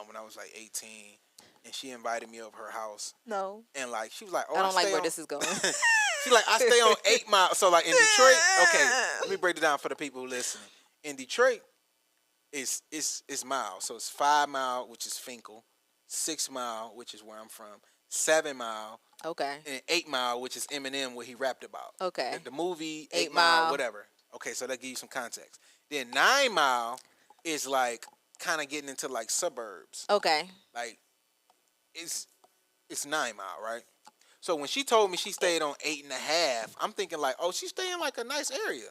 when I was like 18. And she invited me over her house. No. And like she was like, "Oh, I don't like where this is going." She's like, "I stay on 8 Mile." So like in Detroit, okay, let me break it down for the people who listen. In Detroit, it's miles. So it's 5 Mile, which is Finkel, 6 Mile, which is where I'm from, 7 Mile, okay, and 8 Mile, which is Eminem, what he rapped about. Okay. The movie 8 Mile, whatever. Okay, so that gives you some context. Then 9 Mile is like kind of getting into like suburbs. Okay. Like. It's 9 Mile, right? So when she told me she stayed on 8.5, I'm thinking like, oh, she's staying like a nice area.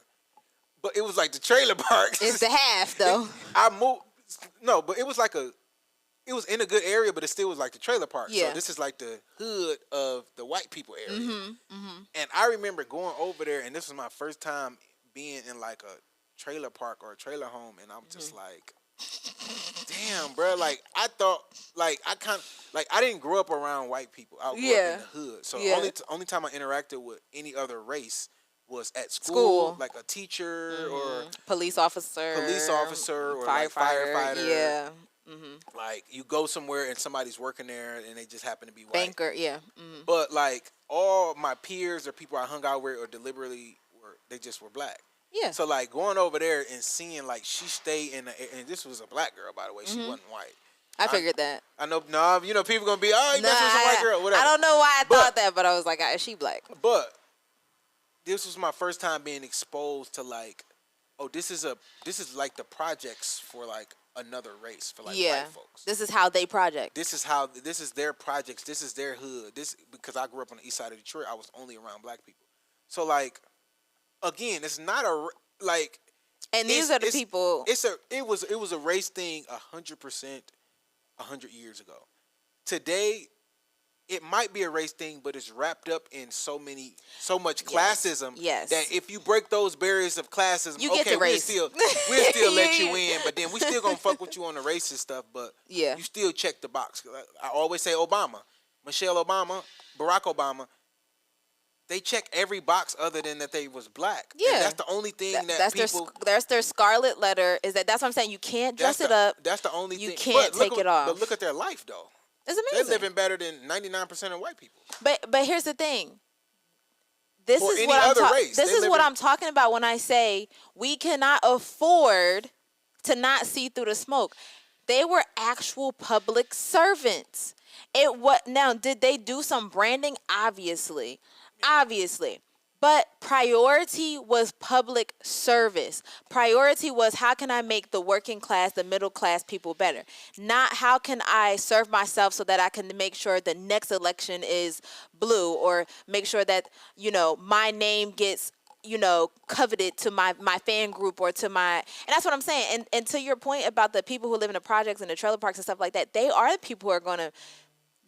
But it was like the trailer parks. It's the half though. But it was in a good area, but it still was like the trailer park. Yeah. So this is like the hood of the white people area. Mm-hmm, mm-hmm. And I remember going over there, and this was my first time being in like a trailer park or a trailer home, and I'm just like, damn, bro. Like I thought, like I didn't grow up around white people. I grew up in the hood, so only time I interacted with any other race was at school. Like a teacher or police officer or like firefighter. Yeah. Like you go somewhere and somebody's working there and they just happen to be white. Banker, yeah. But like all my peers or people I hung out with or deliberately they just were black. Yeah. So like going over there and seeing like she stayed and this was a black girl, by the way. She wasn't white. I figured that. I know. No, you know people gonna be, oh, you messing with some white girl, whatever. I don't know why I thought that, but I was like, is she black? But this was my first time being exposed to like, oh, this is like the projects for like another race for like white folks. This is how they project. This is their projects. This is their hood. Because I grew up on the east side of Detroit, I was only around black people. So like, again, it's not a like. And these are the people. It was a race thing 100%. 100 years ago. Today, it might be a race thing, but it's wrapped up in so much classism that if you break those barriers of classism, you get the race. we'll still let you in, but then we still gonna fuck with you on the racist stuff, but you still check the box. I always say Obama, Michelle Obama, Barack Obama, they check every box other than that they was black. Yeah. And that's the only thing that people... That's their scarlet letter. That's what I'm saying. You can't dress it up. That's the only thing. You can't take it off. But look at their life, though. It's amazing. They're living better than 99% of white people. But here's the thing. This is what I'm talking about when I say we cannot afford to not see through the smoke. They were actual public servants. Now, did they do some branding? Obviously. But priority was public service. Priority was how can I make the working class, the middle class people better? Not how can I serve myself so that I can make sure the next election is blue or make sure that, my name gets, coveted to my fan group or to my, and that's what I'm saying. And to your point about the people who live in the projects and the trailer parks and stuff like that, they are the people who are going to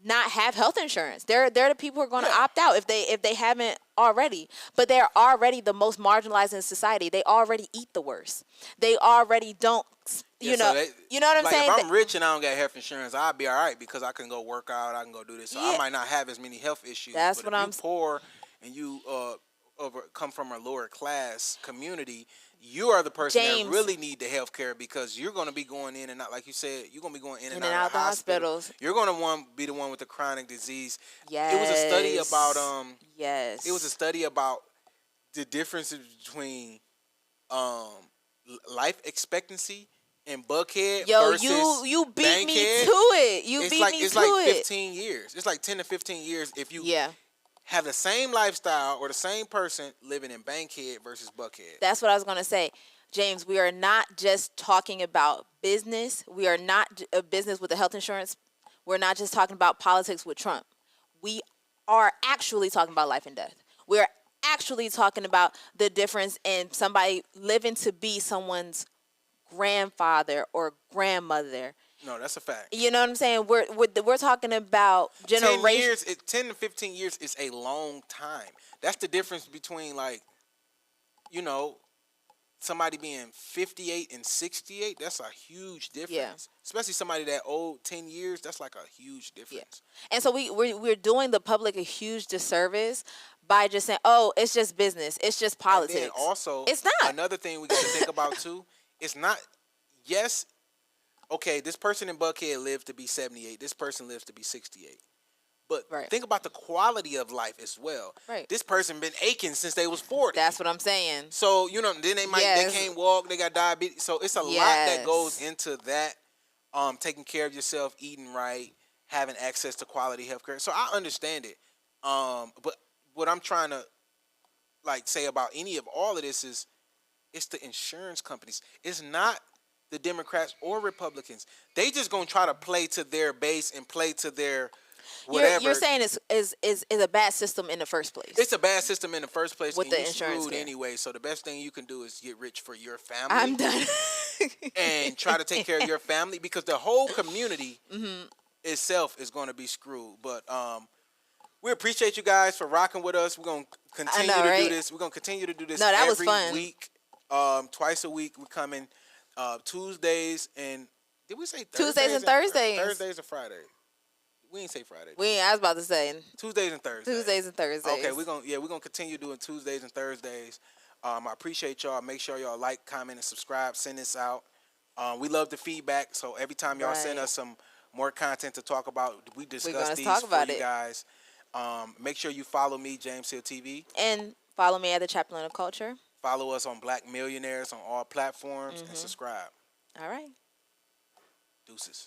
not have health insurance. They're the people who are going to opt out if they haven't already. But they're already the most marginalized in society. They already eat the worst. They already don't. You know what I'm saying? If I'm rich and I don't got health insurance, I'll be all right because I can go work out. I can go do this. So I might not have as many health issues. That's but what if you're poor and you come from a lower class community, you are the person that really need the health care because you're going to be going in and out, like you said, you're going to be going in and out of the hospitals. You're going to be the one with the chronic disease. Yes. It was a study about It was a study about the differences between life expectancy and Buckhead versus you beat Bankhead. Me to it. It's like 15 years. It's like 10 to 15 years if you have the same lifestyle or the same person living in Bankhead versus Buckhead. That's what I was going to say. James, we are not just talking about business. We are not a business with the health insurance. We're not just talking about politics with Trump. We are actually talking about life and death. We're actually talking about the difference in somebody living to be someone's grandfather or grandmother. No, that's a fact. You know what I'm saying? We're talking about generations. 10 to 15 years is a long time. That's the difference between somebody being 58 and 68. That's a huge difference. Yeah. Especially somebody that old 10 years. That's like a huge difference. Yeah. And so we're doing the public a huge disservice by just saying, oh, it's just business. It's just politics. And then also, it's not. Another thing we got to think about too. It's not. Yes. Okay, this person in Buckhead lived to be 78. This person lives to be 68. But think about the quality of life as well. Right. This person been aching since they was 40. That's what I'm saying. So, then they can't walk, they got diabetes. So it's a lot that goes into that. Taking care of yourself, eating right, having access to quality health care. So I understand it. But what I'm trying to say about all of this is it's the insurance companies. It's not the Democrats or Republicans. They just gonna try to play to their base and play to their whatever. You're saying is a bad system in the first place. It's a bad system in the first place. With the insurance anyway. So the best thing you can do is get rich for your family. I'm done. And try to take care of your family because the whole community itself is going to be screwed. But we appreciate you guys for rocking with us. We're gonna continue to do this. We're gonna continue to do this every week. Twice a week. We're coming. Tuesdays and did we say Thursdays and Thursdays? Thursdays or Fridays? We ain't say Friday. I was about to say Tuesdays and Thursdays. Tuesdays and Thursdays. Okay, we're gonna continue doing Tuesdays and Thursdays. I appreciate y'all. Make sure y'all like, comment, and subscribe. Send this out. We love the feedback. So every time y'all send us some more content to talk about, we discuss these for you guys. Make sure you follow me, James Hill TV, and follow me at the Chaplain of Culture. Follow us on Black Millionaires on all platforms and subscribe. All right. Deuces.